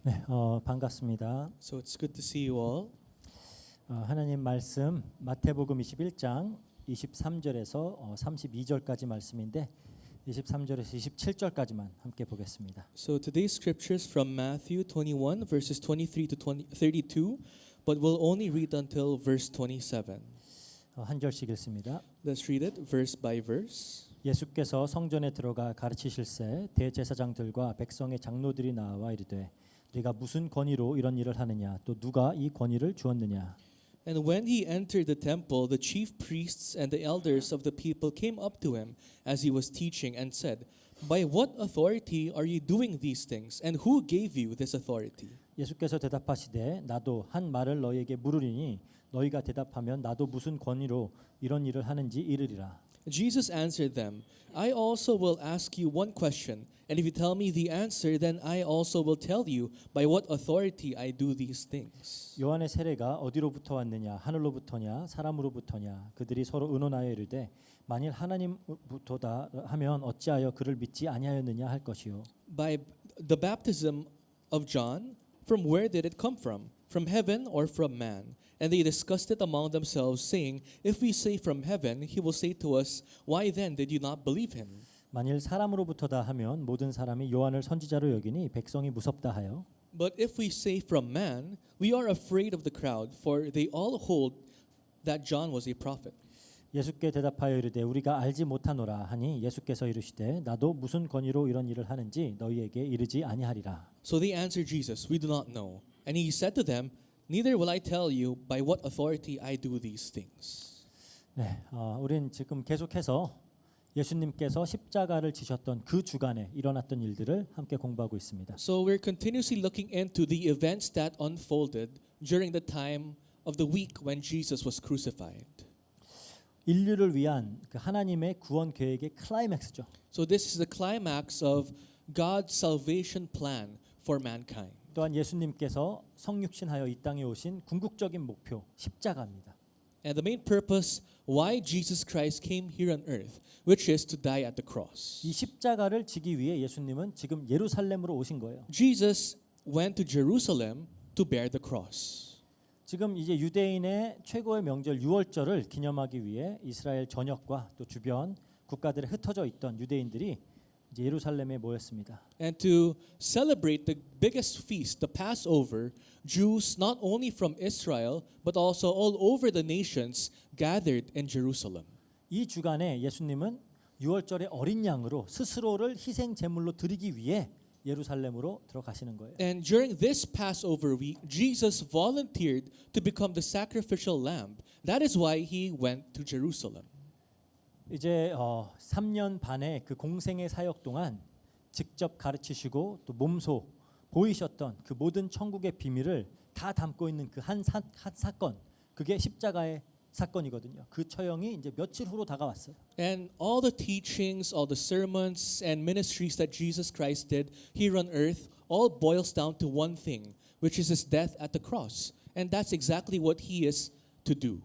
네, 반갑습니다. So it's good to see you all. 하나님 말씀 마태복음 21장 23절에서 32절까지 말씀인데 23절에서 27절까지만 함께 보겠습니다. So today's scriptures from Matthew 21 verses 23 to 32, but we'll only read until verse 27. 한 절씩 읽습니다. Let's read it verse by verse. 예수께서 성전에 들어가 가르치실새 대제사장들과 백성의 장로들이 나와 이르되 네가 무슨 권위로 이런 일을 하느냐 또 누가 이 권위를 주었느냐. And when he entered the temple, the chief priests and the elders of the people came up to him as he was teaching and said, "By what authority are you doing these things? And who gave you this authority?" 예수께서 대답하시되 나도 한 말을 너희에게 물으리니 너희가 대답하면 나도 무슨 권위로 이런 일을 하는지 이르리라. Jesus answered them, "I also will ask you one question, and if you tell me the answer, then I also will tell you by what authority I do these things." 요한의 세례가 어디로부터 왔느냐 하늘로부터냐 사람으로부터냐 그들이 서로 의논하여 이르되 만일 하나님부터다 하면 어찌하여 그를 믿지 아니하였느냐 할 것이요. By the baptism of John, from where did it come from? From heaven or from man? And they discussed it among themselves, saying, "If we say from heaven, he will say to us, why then did you not believe him?" 만일 사람으로부터다 하면 모든 사람이 요한을 선지자로 여기니 백성이 무섭다 하여 But if we say from man, we are afraid of the crowd, for they all hold that John was a prophet. 예수께 대답하여 이르되 우리가 알지 못하노라 하니 예수께서 이르시되 나도 무슨 권위로 이런 일을 하는지 너희에게 이르지 아니하리라. So they answered Jesus, "We do not know." And he said to them, "Neither will I tell you by what authority I do these things." 네, 우린 지금 계속해서 예수님께서 십자가를 지셨던 그 주간에 일어났던 일들을 함께 공부하고 있습니다. So we're continuously looking into the events that unfolded during the time of the week when Jesus was crucified. 인류를 위한 그 하나님의 구원 계획의 클라이맥스죠. So this is the climax of God's salvation plan for mankind. 또한 예수님께서 성육신하여 이 땅에 오신 궁극적인 목표 십자가입니다. And the main purpose why Jesus Christ came here on earth, which is to die at the cross. 이 십자가를 지기 위해 예수님은 지금 예루살렘으로 오신 거예요. Jesus went to Jerusalem to bear the cross. 지금 이제 유대인의 최고의 명절 유월절을 기념하기 위해 이스라엘 전역과 또 주변 국가들에 흩어져 있던 유대인들이 이제 예루살렘에 모였습니다. And to celebrate the biggest feast, the Passover, Jews not only from Israel but also all over the nations gathered in Jerusalem. 이 주간에 예수님은 유월절의 어린 양으로 스스로를 희생 제물로 드리기 위해 예루살렘으로 들어가시는 거예요. And during this Passover week, Jesus volunteered to become the sacrificial lamb. That is why he went to Jerusalem. 이제 3년 반의 그 공생의 사역 동안 직접 가르치시고 또 몸소 보이셨던 그 모든 천국의 비밀을 다 담고 있는 그 한 사건, 그게 십자가의 사건이거든요. 그 처형이 이제 며칠 후로 다가왔어요. And all the teachings, all the sermons and ministries that Jesus Christ did here on earth all boils down to one thing, which is his death at the cross. And that's exactly what he is to do.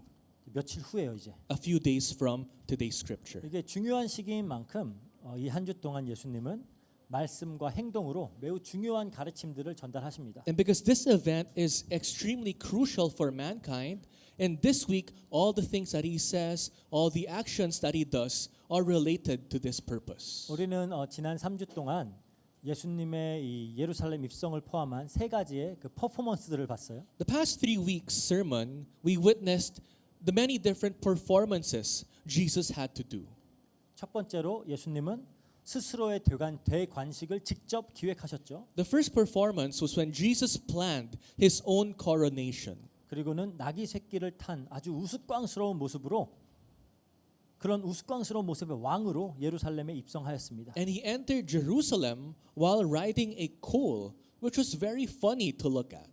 며칠 후에요 이제. A few days from today's scripture. 이게 중요한 시기인 만큼 이 한 주 동안 예수님은 말씀과 행동으로 매우 중요한 가르침들을 전달하십니다. And because this event is extremely crucial for mankind, and this week all the things that he says, all the actions that he does are related to this purpose. 우리는 지난 3주 동안 예수님의 이 예루살렘 입성을 포함한 세 가지의 그 퍼포먼스들을 봤어요. The past 3 weeks sermon, we witnessed the many different performances Jesus had to do. 첫 번째로 예수님은 스스로의 대관식을 직접 기획하셨죠. The first performance was when Jesus planned his own coronation. 그리고는 나귀 새끼를 탄 아주 우스꽝스러운 모습으로 그런 우스꽝스러운 모습의 왕으로 예루살렘에 입성하였습니다. And he entered Jerusalem while riding a colt, which was very funny to look at.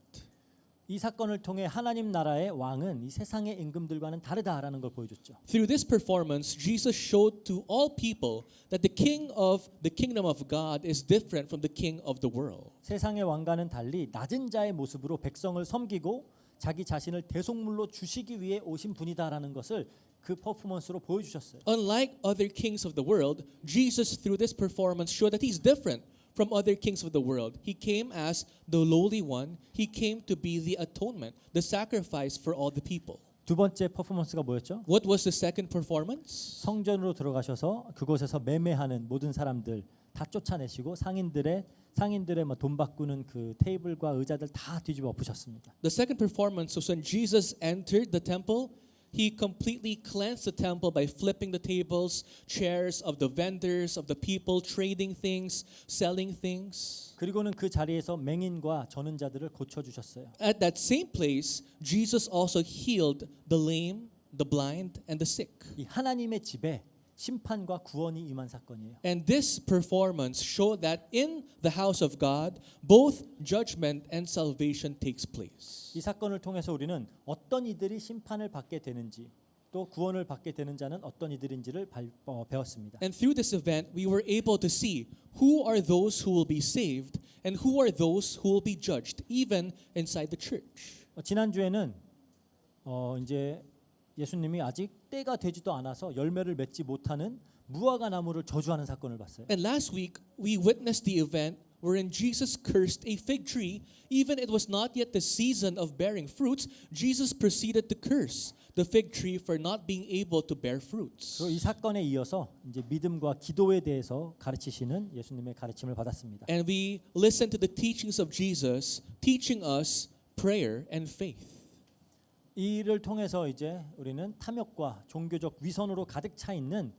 이 사건을 통해 하나님 나라의 왕은 이 세상의 임금들과는 다르다라는 걸 보여줬죠. Through this performance, Jesus showed to all people that the king of the kingdom of God is different from the king of the world. 세상의 왕과는 달리 낮은 자의 모습으로 백성을 섬기고 자기 자신을 대속물로 주시기 위해 오신 분이다라는 것을 그 퍼포먼스로 보여주셨어요. Unlike other kings of the world, Jesus through this performance showed that he's different from other kings of the world. He came as the lowly one. He came to be the atonement, the sacrifice for all the people. 두 번째 퍼포먼스가 뭐였죠? What was the second performance? 성전으로 들어가셔서 그곳에서 매매하는 모든 사람들 다 쫓아내시고 상인들의 돈 바꾸는 그 테이블과 의자들 다 뒤집어 엎으셨습니다. The second performance was when Jesus entered the temple. He completely cleansed the temple by flipping the tables, chairs of the vendors, of the people trading things, selling things. 그리고는 그 자리에서 맹인과 저는 자들을 고쳐 주셨어요. At that same place, Jesus also healed the lame, the blind, and the sick. 이 하나님의 집에 심판과 구원이 임한 사건이에요. And this performance showed that in the house of God, both judgment and salvation takes place. 이 사건을 통해서 우리는 어떤 이들이 심판을 받게 되는지 또 구원을 받게 되는 자는 어떤 이들인지를 배웠습니다. And through this event, we were able to see who are those who will be saved and who are those who will be judged, even inside the church. 지난주에는 이제 예수님이 아직 때가 되지도 않아서 열매를 맺지 못하는 무화과 나무를 저주하는 사건을 봤어요. And last week, we witnessed the event wherein Jesus cursed a fig tree. Even it was not yet the season of bearing fruits, Jesus proceeded to curse the fig tree for not being able to bear fruits. 그리고 이 사건에 이어서 이제 믿음과 기도에 대해서 가르치시는 예수님의 가르침을 받았습니다. And we listened to the teachings of Jesus, teaching us prayer and faith. 이 일을 통해서 이제 우리는 탐욕과 종교적 위선으로 가득 차 있는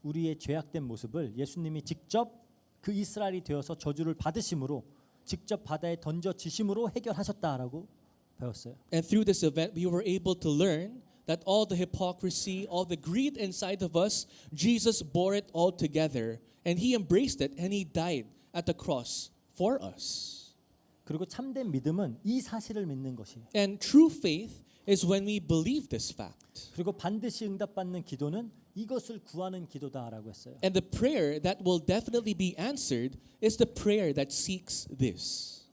우리의 죄악된 모습을 예수님이 직접 그 이스라엘이 되어서 저주를 받으심으로 직접 바다에 던져지심으로 해결하셨다라고 배웠어요. And through this event, we were able to learn that all the hypocrisy, all the greed inside of us, Jesus bore it all together. And He embraced it and He died at the cross for us. 그리고 참된 믿음은 이 사실을 믿는 것이에요. And true faith is when we believe this fact. 그리고 반드시 응답받는 기도는 이것을 구하는 기도다라고 했어요. And the prayer that will definitely be answered is the prayer that seeks this.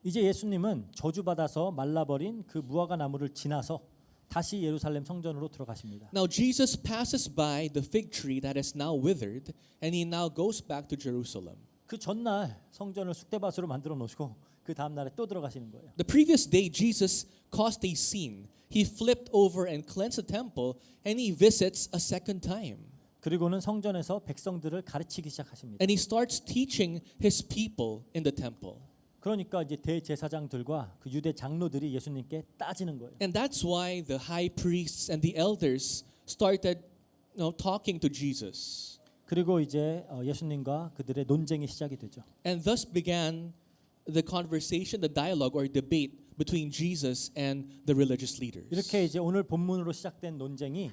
이제 예수님은 저주받아서 말라버린 그 무화과 나무를 지나서 다시 예루살렘 성전으로 들어가십니다. Now Jesus passes by the fig tree that is now withered, and He now goes back to Jerusalem. 그 전날 성전을 쑥대밭으로 만들어 놓으시고 그 다음 날에 또 들어가시는 거예요. The previous day, Jesus caused a scene. He flipped over and cleansed the temple, and He visits a second time. 그리고는 성전에서 백성들을 가르치기 시작하십니다. And He starts teaching His people in the temple. 그러니까 이제 대제사장들과 그 유대 장로들이 예수님께 따지는 거예요. And that's why the high priests and the elders started talking to Jesus. 그리고 이제 예수님과 그들의 논쟁이 시작이 되죠. And thus began the conversation, the dialogue or debate between Jesus and the religious leaders. 이렇게 이제 오늘 본문으로 시작된 논쟁이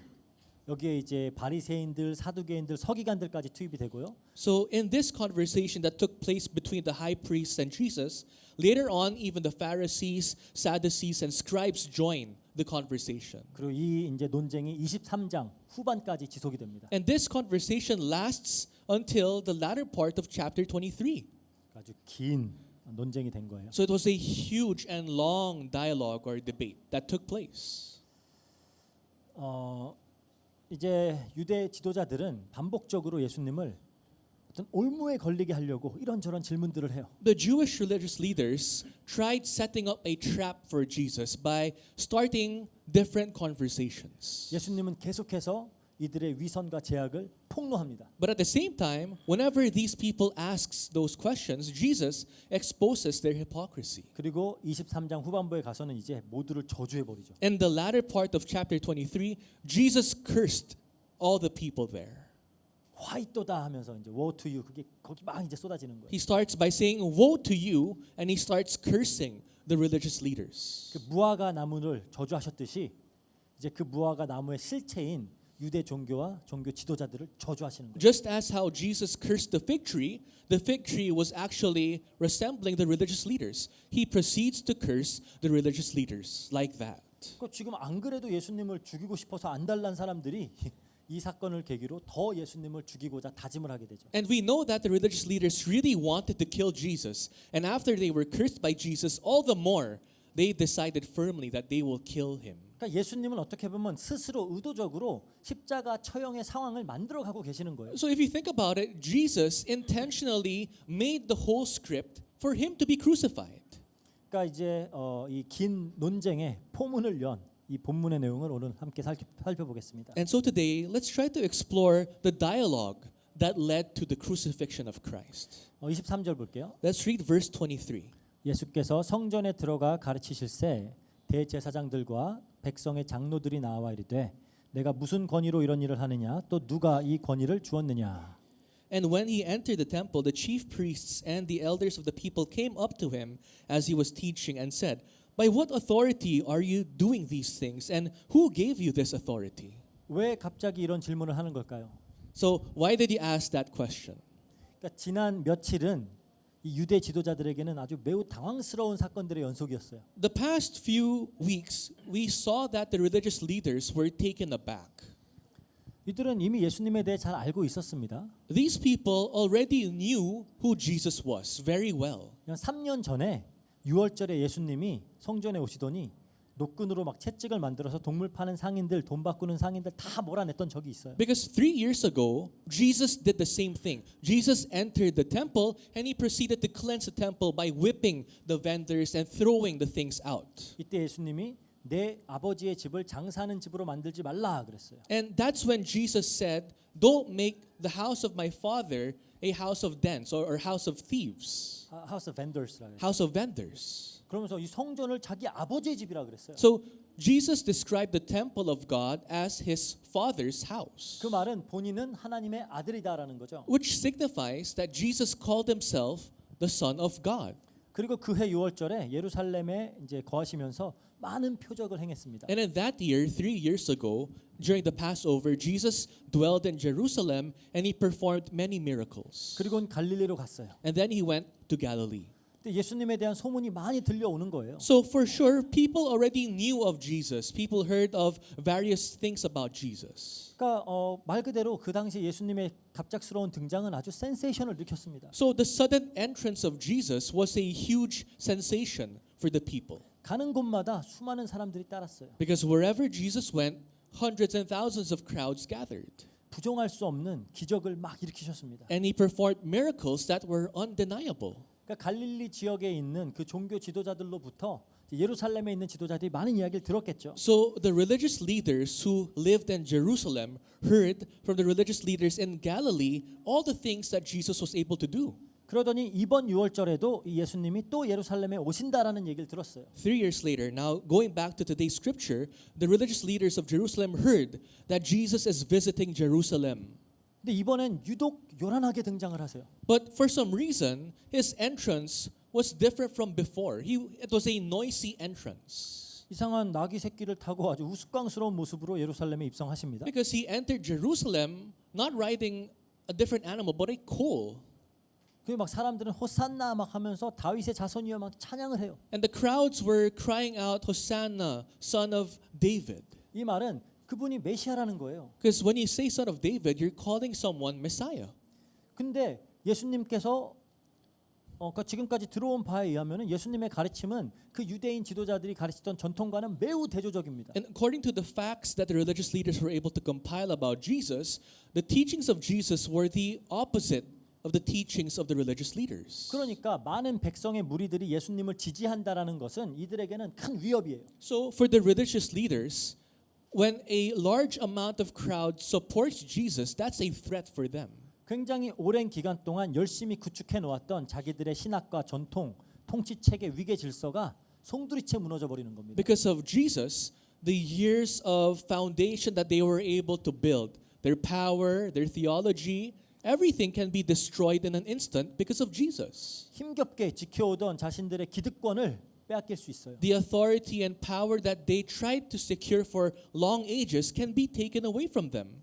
여기에 이제 바리새인들, 사두개인들, 서기관들까지 투입이 되고요. So in this conversation that took place between the high priests and Jesus, later on even the Pharisees, Sadducees and scribes joined the conversation. 그리고 이 이제 논쟁이 23장 후반까지 지속이 됩니다. And this conversation lasts until the latter part of chapter 23. 아주 긴 논쟁이 된 거예요. So it was a huge and long dialogue or debate that took place. 이제 유대 지도자들은 반복적으로 예수님을 어떤 올무에 걸리게 하려고 이런저런 질문들을 해요. The Jewish religious leaders tried setting up a trap for Jesus by starting different conversations. 예수님은 계속해서 이들의 위선과 제약을 폭로합니다. But at the same time, whenever these people asks those questions, Jesus exposes their hypocrisy. 그리고 23장 후반부에 가서는 이제 모두를 저주해 버리죠. In the latter part of chapter 23, Jesus cursed all the people there. 화이또다 하면서 이제 woe to you 그게 거기 막 이제 쏟아지는 거예요. He starts by saying, "Woe to you," and he starts cursing the religious leaders. 그 무화과 나무를 저주하셨듯이 이제 그 무화과 나무의 실체인 유대 종교와 종교 지도자들을 저주하시는 거예요. Just as how Jesus cursed the fig tree was actually resembling the religious leaders. He proceeds to curse the religious leaders like that. 그 지금 안 그래도 예수님을 죽이고 싶어서 안달난 사람들이 이 사건을 계기로 더 예수님을 죽이고자 다짐을 하게 되죠. And we know that the religious leaders really wanted to kill Jesus. And after they were cursed by Jesus, all the more they decided firmly that they will kill him. 그러니까 그러니까 예수님은 어떻게 보면 스스로 의도적으로 십자가 처형의 상황을 만들어가고 계시는 거예요. So if you think about it, Jesus intentionally made the whole script for him to be crucified. 그러니까 이제 이 긴 논쟁의 포문을 연 이 본문의 내용을 오늘 함께 살펴보겠습니다. And so today, let's try to explore the dialogue that led to the crucifixion of Christ. 23절 볼게요. Let's read verse 23. 예수께서 성전에 들어가 가르치실새 대제사장들과 백성의 장로들이 나와 이르되 내가 무슨 권위로 이런 일을 하느냐 또 누가 이 권위를 주었느냐. And when he entered the temple, the chief priests and the elders of the people came up to him as he was teaching and said, "By what authority are you doing these things? And who gave you this authority?" 왜 갑자기 이런 질문을 하는 걸까요? So why did he ask that question? 그러니까 지난 며칠은 이 유대 지도자들에게는 아주 매우 당황스러운 사건들의 연속이었어요. The past few weeks, we saw that the religious leaders were taken aback. 이들은 이미 예수님에 대해 잘 알고 있었습니다. These people already knew who Jesus was very well. 그냥 3년 전에 6월절에 예수님이 성전에 오시더니 노끈으로 막 채찍을 만들어서 동물 파는 상인들, 돈 바꾸는 상인들 다 몰아냈던 적이 있어요. Because 3 years ago, Jesus did the same thing. Jesus entered the temple and he proceeded to cleanse the temple by whipping the vendors and throwing the things out. 이때 예수님이 내 아버지의 집을 장사하는 집으로 만들지 말라 그랬어요. And that's when Jesus said, "Don't make the house of my father a house of dens or house of thieves, House of Vendors라 그랬어요. house of vendors." 그러면서 이 성전을 자기 아버지의 집이라 그랬어요. So Jesus described the temple of God as his father's house, 그 말은 본인은 하나님의 아들이다라는 거죠. which signifies that Jesus called himself the Son of God. 그리고 그해 6월절에 예루살렘에 이제 거하시면서 많은 표적을 행했습니다. And in that year, 3 years ago, during the Passover, Jesus dwelled in Jerusalem and he performed many miracles. 그리고는 갈릴리로 갔어요. And then he went to Galilee. 근데 예수님에 대한 소문이 많이 들려오는 거예요. So for sure, people already knew of Jesus. People heard of various things about Jesus. 그러니까 말 그대로 그 당시 예수님의 갑작스러운 등장은 아주 센세이션을 일으켰습니다. So the sudden entrance of Jesus was a huge sensation for the people. 가는 곳마다 수많은 사람들이 따랐어요. Because wherever Jesus went, hundreds and thousands of crowds gathered. 부정할 수 없는 기적을 막 일으키셨습니다. And he performed miracles that were undeniable. 그러니까 갈릴리 지역에 있는 그 종교 지도자들로부터 예루살렘에 있는 지도자들이 많은 이야기를 들었겠죠. So the religious leaders who lived in Jerusalem heard from the religious leaders in Galilee all the things that Jesus was able to do. 그러더니 이번 6월절에도 이 예수님이 또 예루살렘에 오신다라는 얘기를 들었어요. 3 years later, now going back to today's scripture, the religious leaders of Jerusalem heard that Jesus is visiting Jerusalem. 근데 이번엔 유독 요란하게 등장을 하세요. But for some reason, his entrance was different from before. It was a noisy entrance. 이상한 나귀 새끼를 타고 아주 우스꽝스러운 모습으로 예루살렘에 입성하십니다. Because he entered Jerusalem not riding a different animal, but a colt. 그 막 사람들은 호산나 막 하면서 다윗의 자손이여 막 찬양을 해요. And the crowds were crying out, Hosanna, son of David. 이 말은 그분이 메시아라는 거예요. Because when you say son of David, you're calling someone Messiah. 근데 예수님께서 그러니까 지금까지 들어온 바에 의하면 예수님의 가르침은 그 유대인 지도자들이 가르치던 전통과는 매우 대조적입니다. And according to the facts that the religious leaders were able to compile about Jesus, the teachings of Jesus were the opposite of the teachings of the religious leaders. 그러니까 많은 백성의 무리들이 예수님을 지지한다라는 것은 이들에게는 큰 위협이에요. So for the religious leaders, when a large amount of crowd supports Jesus, that's a threat for them. 굉장히 오랜 기간 동안 열심히 구축해 놓았던 자기들의 신학과 전통, 통치 체계, 위계 질서가 송두리째 무너져 버리는 겁니다. Because of Jesus, the years of foundation that they were able to build, their power, their theology, everything can be destroyed in an instant because of Jesus. 힘겹게 지켜오던 자신들의 기득권을 빼앗길 수 있어요. The authority and power that they tried to secure for long ages can be taken away from them.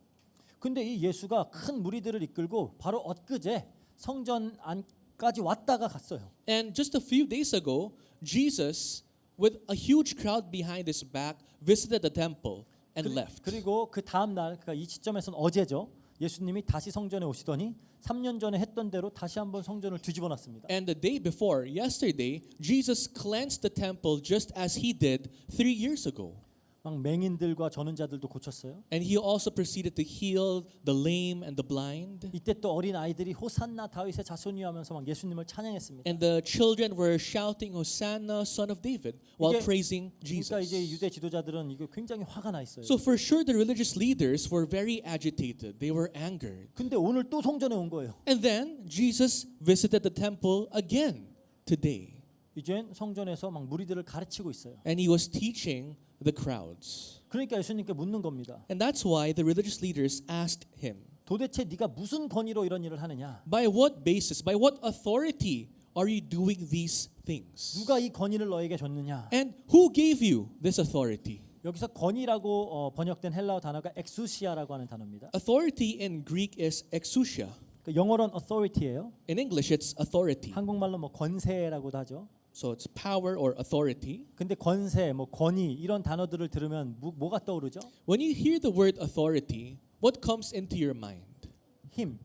근데 이 예수가 큰 무리들을 이끌고 바로 엊그제 성전 안까지 왔다가 갔어요. And just a few days ago, Jesus, with a huge crowd behind his back, visited the temple and left. 그리고 그 다음 날, 그러니까 이 시점에서는 어제죠. 예수님이 다시 성전에 오시더니 3년 전에 했던 대로 다시 한번 성전을 뒤집어 놨습니다. And the day before, yesterday, Jesus cleansed the temple just as he did 3 years ago. 막 맹인들과 전는 자들도 고쳤어요. And he also proceeded to heal the lame and the blind. 이때 또 어린 아이들이 호산나 다윗의 자손이여 하면서 막 예수님을 찬양했습니다. And the children were shouting, Hosanna, son of David, while 이게- praising 그러니까 이제 Jesus. 유대 지도자들은 이거 굉장히 화가 나 있어요. So for sure the religious leaders were very agitated. They were angered. 근데 오늘 또 성전에 온 거예요. And then Jesus visited the temple again today. 이젠 성전에서 막 무리들을 가르치고 있어요. And he was teaching the crowds. 그러니까 예수님께 묻는 겁니다. And that's why the religious leaders asked him, 도대체 네가 무슨 권위로 이런 일을 하느냐? by what basis, by what authority are you doing these things? 누가 이 권위를 너에게 줬느냐? And who gave you this authority? 여기서 권위라고 번역된 헬라어 단어가 엑수시아라고 하는 단어입니다. Authority in Greek is exousia. 그 영어로는 authority예요. In English, it's authority. 한국말로 뭐 권세라고도 하죠. So it's power or authority. 근데 권세, 뭐 권위 이런 단어들을 들으면 뭐가 떠오르죠? When you hear the word authority, what comes into your mind? 힘,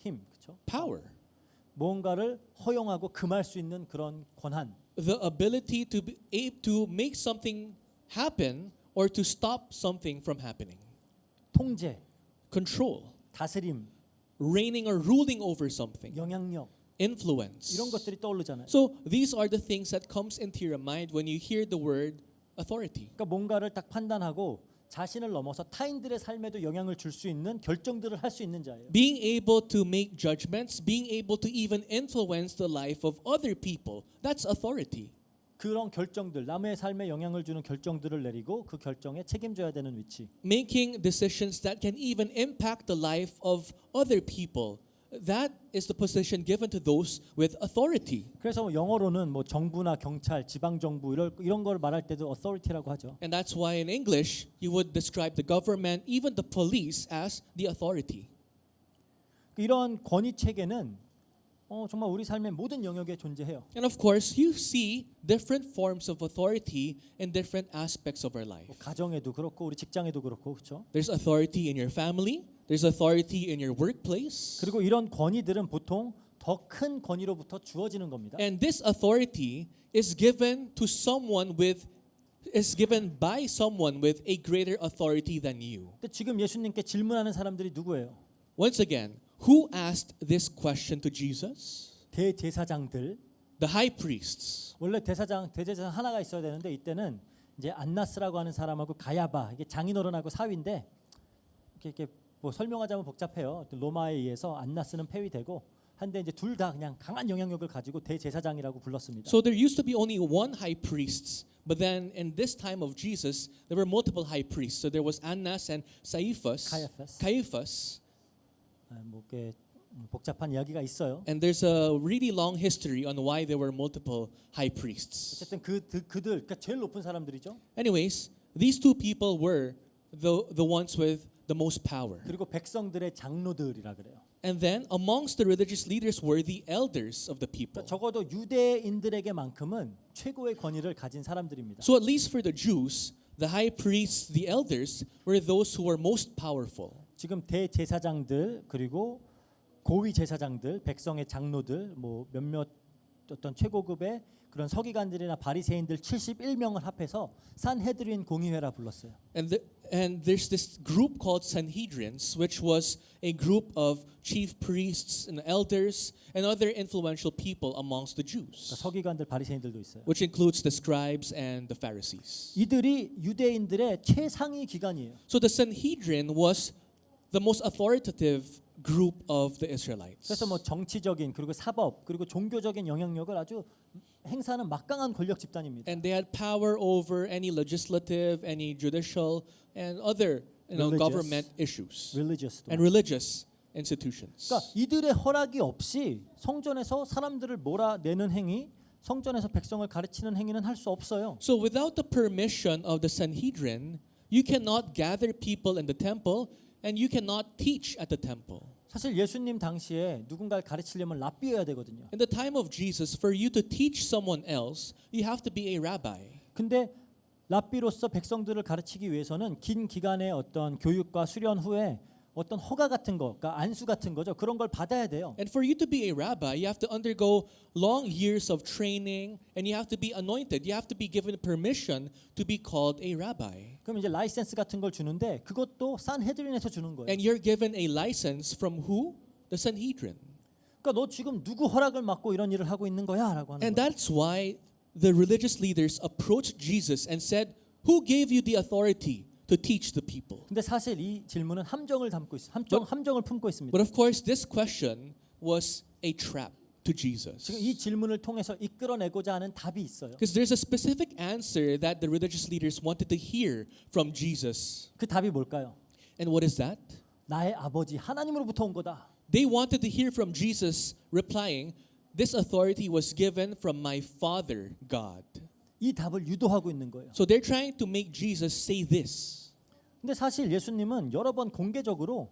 그렇죠? Power. 뭔가를 허용하고 금할 수 있는 그런 권한. The ability to to make something happen or to stop something from happening. 통제, Control. 다스림, Reigning or ruling over something. 영향력 Influence. 이런 것들이 떠오르잖아요. So these are the things that comes into your mind when you hear the word authority. 그러니까 뭔가를 딱 판단하고 자신을 넘어서 타인들의 삶에도 영향을 줄 수 있는 결정들을 할 수 있는 자예요. Being able to make judgments, being able to even influence the life of other people, that's authority. 그런 결정들, 남의 삶에 영향을 주는 결정들을 내리고 그 결정에 책임져야 되는 위치. Making decisions that can even impact the life of other people. That is the position given to those with authority. 그래서 영어로는 뭐 정부나 경찰, 지방 정부 이런 걸 말할 때도 authority라고 하죠. And that's why in English you would describe the government, even the police, as the authority. 이런 권위 체계는 정말 우리 삶의 모든 영역에 존재해요. And of course, you see different forms of authority in different aspects of our life. 뭐 가정에도 그렇고 우리 직장에도 그렇고 그렇죠. There's authority in your family, there's authority in your workplace. 그리고 이런 권위들은 보통 더 큰 권위로부터 주어지는 겁니다. And this authority is given to someone with is given by someone with a greater authority than you. 근데 지금 예수님께 질문하는 사람들이 누구예요? Once again, who asked this question to Jesus? 대제사장들. The high priests. 원래 대제사장 하나가 있어야 되는데 이때는 이제 안나스라고 하는 사람하고 가야바 이게 장인어른하고 사위인데 이렇게 뭐 설명하자면 복잡해요. 로마에 의해서 안나스는 폐위되고 한데 이제 둘 다 그냥 강한 영향력을 가지고 대제사장이라고 불렀습니다. So there used to be only one high priest, but then in this time of Jesus, there were multiple high priests. So there was Annas and Caiaphas. 뭐 이렇게 복잡한 이야기가 있어요. And there's a really long history on why there were multiple high priests. 어쨌든 그들 그러니까 제일 높은 사람들이죠. Anyways, these two people were the ones with the most power. 그리고 백성들의 장로들이라 그래요. And then amongst the religious leaders were the elders of the people. 그러니까 적어도 유대인들에게만큼은 최고의 권위를 가진 사람들입니다. So at least for the Jews, the high priests, the elders were those who were most powerful. 지금 대제사장들 그리고 고위 제사장들, 백성의 장로들, 뭐 몇몇 어떤 최고급의 그런 서기관들이나 바리새인들 71명을 합해서 산헤드린 공의회라 불렀어요. And there's this group called Sanhedrins, which was a group of chief priests and elders and other influential people amongst the 그러니까 Jews, 서기관들, 바리새인들도 있어요. which includes the scribes and the Pharisees. 이들이 유대인들의 최상위 기관이에요. So the Sanhedrin was the most authoritative group of the Israelites. 그래서 뭐 정치적인 그리고 사법 그리고 종교적인 영향력을 아주 행사하는 막강한 권력 집단입니다. And they had power over any legislative, any judicial, and other Religious. government issues Religious도. and religious institutions. 그러니까 이들의 허락이 없이 성전에서 사람들을 몰아내는 행위, 성전에서 백성을 가르치는 행위는 할 수 없어요. So without the permission of the Sanhedrin, you cannot gather people in the temple and you cannot teach at the temple. 사실 예수님 당시에 누군가를 가르치려면 랍비여야 되거든요. In the time of Jesus, for you to teach someone else, you have to be a rabbi. 근데 랍비로서 백성들을 가르치기 위해서는 긴 기간의 어떤 교육과 수련 후에 어떤 허가 같은 거, 그러니까 안수 같은 거죠. 그런 걸 받아야 돼요. And for you to be a rabbi, you have to undergo long years of training and you have to be anointed. You have to be given permission to be called a rabbi. 그럼 이제 라이센스 같은 걸 주는데 그것도 산헤드린에서 주는 거예요. And you're given a license from who? The Sanhedrin. 그러니까 너 지금 누구 허락을 받고 이런 일을 하고 있는 거야라고 하는 And 거예요. that's why the religious leaders approached Jesus and said, "Who gave you the authority to teach the people?" 근데 사실 이 질문은 함정을 담고 있어요. 함정을 품고 있습니다. But of course, this question was a trap to 지금 Jesus. 이 질문을 통해서 이끌어내고자 하는 답이 있어요. Because there's a specific answer that the religious leaders wanted to hear from Jesus. 그 답이 뭘까요? And what is that? 나의 아버지 하나님으로부터 온 거다. They wanted to hear from Jesus replying, "This authority was given from my Father, God." 이 답을 유도하고 있는 거예요. So they're trying to make Jesus say this. 근데 사실 예수님은 여러 번 공개적으로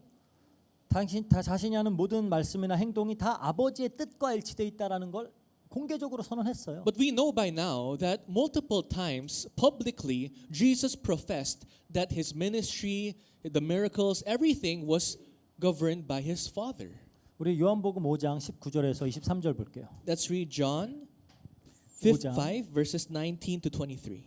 자신이 하는 모든 말씀이나 행동이 다 아버지의 뜻과 일치되어 있다라는 걸 공개적으로 선언했어요. But we know by now that multiple times publicly Jesus professed that his ministry, the miracles, everything was governed by his Father. 우리 요한복음 5장 19절에서 23절 볼게요. Let's read John 5장. 5 verses 19 to 23.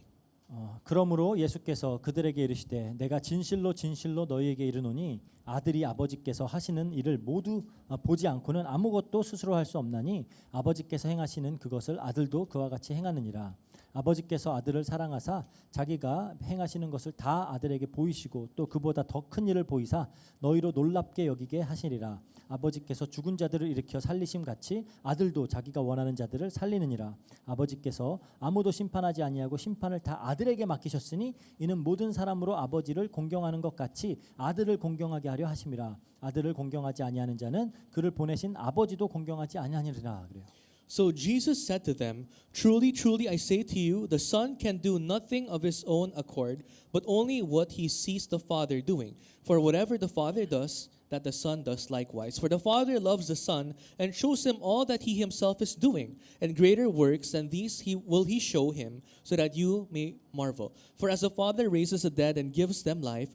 그러므로 예수께서 그들에게 이르시되 내가 진실로 진실로 너희에게 이르노니 아들이 아버지께서 하시는 일을 모두 보지 않고는 아무것도 스스로 할 수 없나니 아버지께서 행하시는 그것을 아들도 그와 같이 행하느니라. 아버지께서 아들을 사랑하사 자기가 행하시는 것을 다 아들에게 보이시고 또 그보다 더 큰 일을 보이사 너희로 놀랍게 여기게 하시리라. 아버지께서 죽은 자들을 일으켜 살리심 같이 아들도 자기가 원하는 자들을 살리느니라. 아버지께서 아무도 심판하지 아니하고 심판을 다 아들에게 맡기셨으니 이는 모든 사람으로 아버지를 공경하는 것 같이 아들을 공경하게 하려 하심이라. 아들을 공경하지 아니하는 자는 그를 보내신 아버지도 공경하지 아니하니라. 그래요. So Jesus said to them, "Truly, truly, I say to you, the Son can do nothing of his own accord, but only what he sees the Father doing. For whatever the Father does, that the Son does likewise. For the Father loves the Son and shows him all that he himself is doing, and greater works than these will he show him, so that you may marvel. For as the Father raises the dead and gives them life,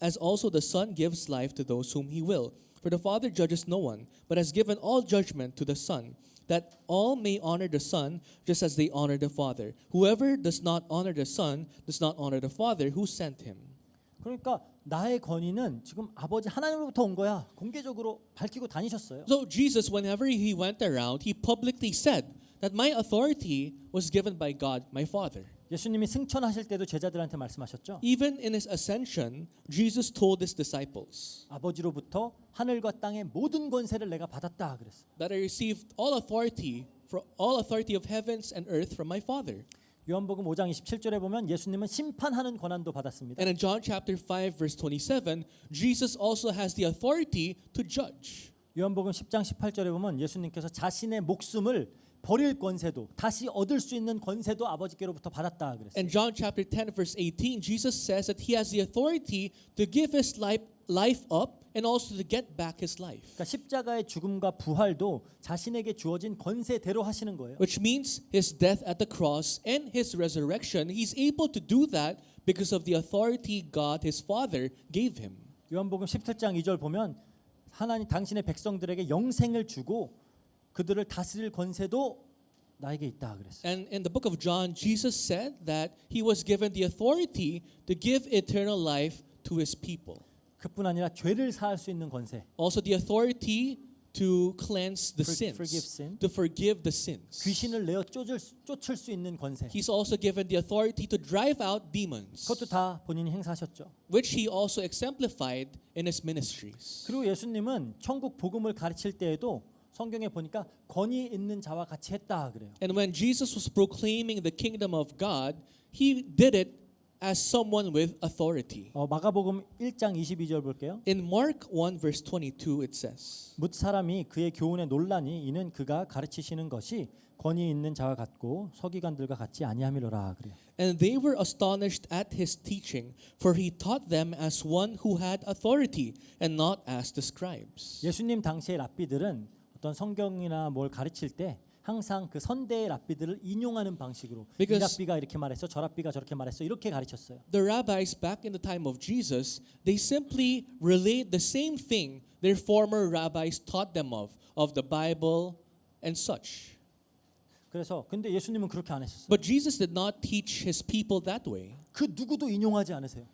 as also the Son gives life to those whom he will. For the Father judges no one, but has given all judgment to the Son, that all may honor the Son just as they honor the Father. Whoever does not honor the Son does not honor the Father who sent him." 그러니까 나의 권위는 지금 아버지 하나님으로부터 온 거야. 공개적으로 밝히고 다니셨어요. So Jesus, whenever he went around, he publicly said that my authority was given by God, my Father. 예수님이 승천하실 때도 제자들한테 말씀하셨죠. Even in his ascension, Jesus told his disciples 아버지로부터 하늘과 땅의 모든 권세를 내가 받았다 그랬어요. that I received all authority of heavens and earth from my Father. 요한복음 5장 27절에 보면 예수님은 심판하는 권한도 받았습니다. And in John chapter 5 verse 27, Jesus also has the authority to judge. 요한복음 10장 18절에 보면 예수님께서 자신의 목숨을 버릴 권세도 다시 얻을 수 있는 권세도 아버지께로부터 받았다 그랬어요. And John chapter 10 verse 18, Jesus says that he has the authority to give his life up and also to get back his life. 그러니까 십자가의 죽음과 부활도 자신에게 주어진 권세대로 하시는 거예요. Which means his death at the cross and his resurrection, he's able to do that because of the authority God his Father gave him. 요한복음 17장 2절 보면 하나님 당신의 백성들에게 영생을 주고 그들을 다스릴 권세도 나에게 있다 그랬어요. And in the book of John, Jesus said that he was given the authority to give eternal life to his people. 그뿐 아니라 죄를 사할 수 있는 권세. Also the authority to cleanse the forgive sins, sin. to forgive the sins. 귀신을 내어 쫓을 수 있는 권세. He's also given the authority to drive out demons, 그것도 다 본인이 행사하셨죠. which he also exemplified in his ministries. 그리고 예수님은 천국 복음을 가르칠 때에도 성경에 보니까 권위 있는 자와 같이 했다 그래요. And when Jesus was proclaiming the kingdom of God, he did it as someone with authority. 마가복음 1장 22절 볼게요. In Mark 1 verse 22 it says, 뭇 사람이 그의 교훈에 놀라니 이는 그가 가르치시는 것이 권위 있는 자와 같고 서기관들과 같이 아니함이로라 그래요. And they were astonished at his teaching, for he taught them as one who had authority and not as the scribes. 예수님 당시의 랍비들은 어떤 성경이나 뭘 가르칠 때 항상 그 선대의 랍비들을 인용하는 방식으로 이 Because- 랍비가 이렇게 말했어, 저 랍비가 저렇게 말했어 이렇게 가르쳤어요. The rabbis back in the time of Jesus, they simply relate the same thing their former rabbis taught them of the Bible and such. 그래서 근데 예수님은 그렇게 안 했었어요. But Jesus did not teach his people that way. 그 누구도 인용하지 않으세요.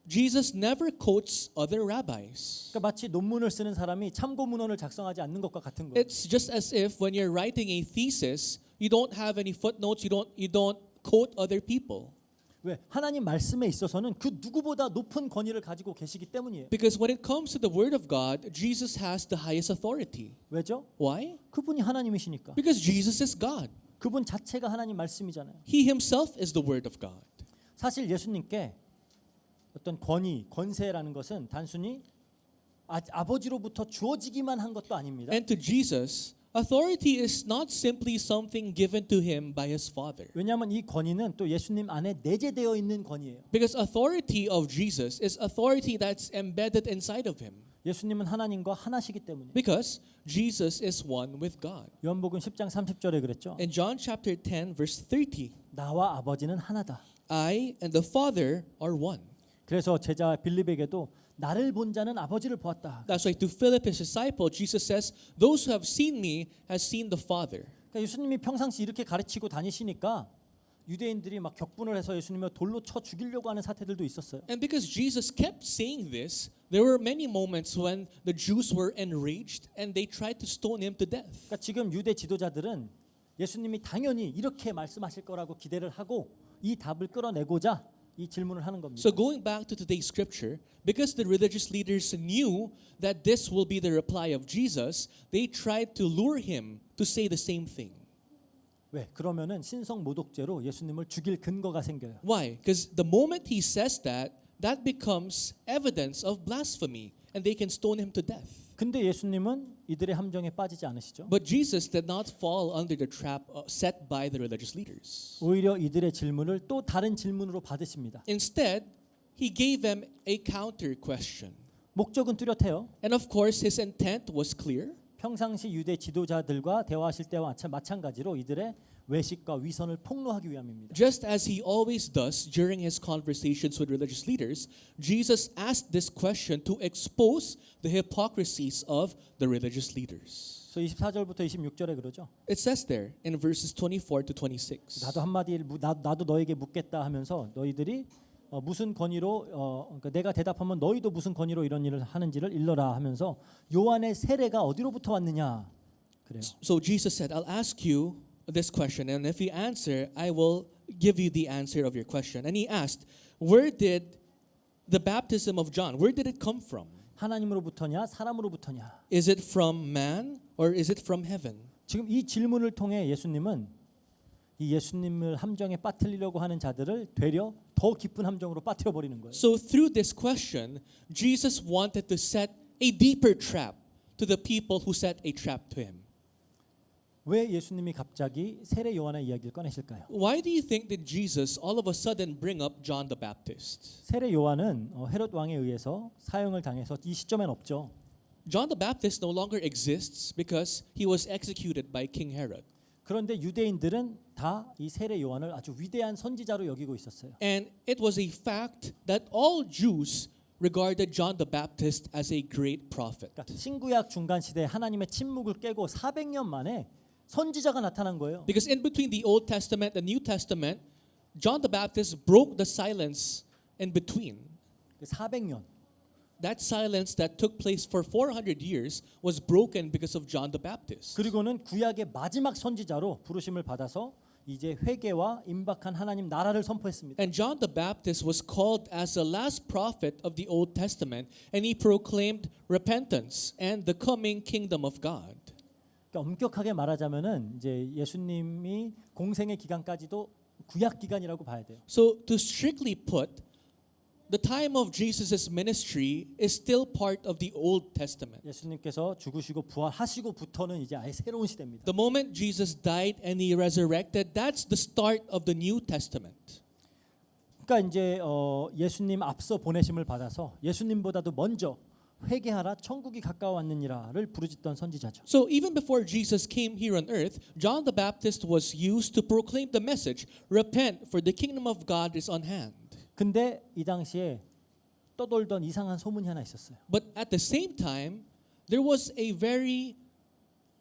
Jesus never quotes other rabbis. 그러니까 마치 논문을 쓰는 사람이 참고 문헌을 작성하지 않는 것과 같은 거예요. It's just as if when you're writing a thesis, you don't have any footnotes, you don't quote other people. 왜? 하나님 말씀에 있어서는 그 누구보다 높은 권위를 가지고 계시기 때문이에요. Because when it comes to the word of God, Jesus has the highest authority. 왜죠? Why? 그분이 하나님이시니까. Because Jesus is God. 그분 자체가 하나님 말씀이잖아요. He himself is the word of God. 사실 예수님께 어떤 권위, 권세라는 것은 단순히 아버지로부터 주어지기만 한 것도 아닙니다. And to Jesus, authority is not simply something given to him by his Father. 왜냐하면 이 권위는 또 예수님 안에 내재되어 있는 권위예요. Because authority of Jesus is authority that's embedded inside of him. 예수님은 하나님과 하나시기 때문이에요. Because Jesus is one with God. 요한복음 10장 30절에 그랬죠. In John chapter 10 verse 30, 나와 아버지는 하나다. I and the Father are one. 그래서 제자 빌립에게도 나를 본 자는 아버지를 보았다. That's why to Philip his disciple, Jesus says, "Those who have seen me has seen the Father." 그러니까 예수님이 평상시 이렇게 가르치고 다니시니까 유대인들이 막 격분을 해서 예수님을 돌로 쳐 죽이려고 하는 사태들도 있었어요. And because Jesus kept saying this, there were many moments when the Jews were enraged and they tried to stone him to death. 그러니까 지금 유대 지도자들은 예수님이 당연히 이렇게 말씀하실 거라고 기대를 하고 이 답을 끌어내고자 이 질문을 하는 겁니다. So going back to today's scripture, because the religious leaders knew that this will be the reply of Jesus, they tried to lure him to say the same thing. 왜? 그러면은 신성 모독죄로 예수님을 죽일 근거가 생겨요. Why? Because the moment he says that, that becomes evidence of blasphemy and they can stone him to death. 근데 예수님은 이들의 함정에 빠지지 않으시죠. But Jesus did not fall under the trap set by the religious leaders. 오히려 이들의 질문을 또 다른 질문으로 받으십니다. Instead, he gave them a counter question. 목적은 뚜렷해요. And of course, his intent was clear. 평상시 유대 지도자들과 대화하실 때와 마찬가지로 이들의 외식과 위선을 폭로하기 위함입니다. Just as he always does during his conversations with religious leaders, Jesus asked this question to expose the hypocrisies of the religious leaders. 그래서 24절부터 26절에 그러죠. It says there in verses 24 to 26. 나도 한마디 나도 너에게 묻겠다 하면서 너희들이 무슨 권위로 그러니까 내가 대답하면 너희도 무슨 권위로 이런 일을 하는지를 일러라 하면서 요한의 세례가 어디로부터 왔느냐 그래요. So Jesus said, I'll ask you this question, and if you answer, I will give you the answer of your question. And he asked, where did the baptism of John, where did it come from? 하나님으로부터냐 사람으로부터냐. Is it from man or is it from heaven? 지금 이 질문을 통해 예수님은 이 예수님을 함정에 빠뜨리려고 하는 자들을 되려 더 깊은 함정으로 빠뜨려 버리는 거예요. So through this question, Jesus wanted to set a deeper trap to the people who set a trap to him. 왜 예수님이 갑자기 세례 요한의 이야기를 꺼내실까요? Why do you think that Jesus all of a sudden bring up John the Baptist? 세례 요한은 헤롯 왕에 의해서 사형을 당해서 이 시점엔 없죠. John the Baptist no longer exists because he was executed by King Herod. 그런데 유대인들은 다 이 세례 요한을 아주 위대한 선지자로 여기고 있었어요. And it was a fact that all Jews regarded John the Baptist as a great prophet. 그러니까 신구약 중간 시대 하나님의 침묵을 깨고 400년 만에 선지자가 나타난 거예요. Because in between the Old Testament and New Testament, John the Baptist broke the silence in between. 400년. That silence that took place for 400 years was broken because of John the Baptist. 그리고는 구약의 마지막 선지자로 부르심을 받아서 이제 회개와 임박한 하나님 나라를 선포했습니다. And John the Baptist was called as the last prophet of the Old Testament, and he proclaimed repentance and the coming kingdom of God. 그러니까 엄격하게 말하자면은 이제 예수님이 공생의 기간까지도 구약 기간이라고 봐야 돼요. So to strictly put, the time of Jesus' ministry is still part of the Old Testament. 예수님께서 죽으시고 부활하시고부터는 이제 아예 새로운 시대입니다. The moment Jesus died and he resurrected, that's the start of the New Testament. 그러니까 이제 예수님 앞서 보내심을 받아서 예수님보다도 먼저 회개하라 천국이 가까워왔느니라를 부르짖던 선지자죠. So even before Jesus came here on earth, John the Baptist was used to proclaim the message, repent for the kingdom of God is on hand. 근데 이 당시에 떠돌던 이상한 소문이 하나 있었어요. But at the same time, there was a very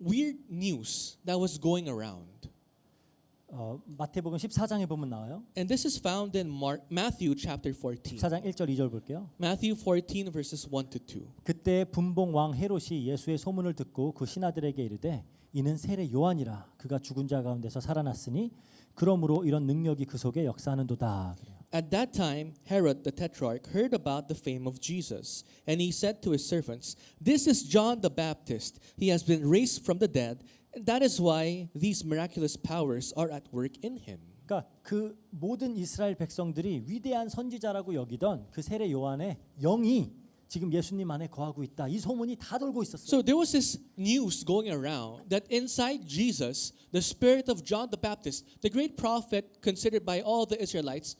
weird news that was going around. 마태복음 14장에 보면 나와요. And this is found in Matthew chapter 14. 14장 1절 2절 볼게요. Matthew 14 verses 1 to 2. 그때 분봉 왕 헤롯이 예수의 소문을 듣고 그 신하들에게 이르되 이는 세례 요한이라 그가 죽은 자 가운데서 살아났으니 그러므로 이런 능력이 그 속에 역사하는도다. 그래요. At that time, Herod the Tetrarch heard about the fame of Jesus, and he said to his servants, "This is John the Baptist. He has been raised from the dead, and that is why these miraculous powers are at work in him." 그러니까 그 모든 이스라엘 백성들이 위대한 선지자라고 여기던 그 세례 요한의 영이 지금 예수님 안에 거하고 있다. 이 소문이 다 돌고 있었어요. So there was this news going around that inside Jesus, the spirit of John the Baptist, the great prophet considered by all the Israelites,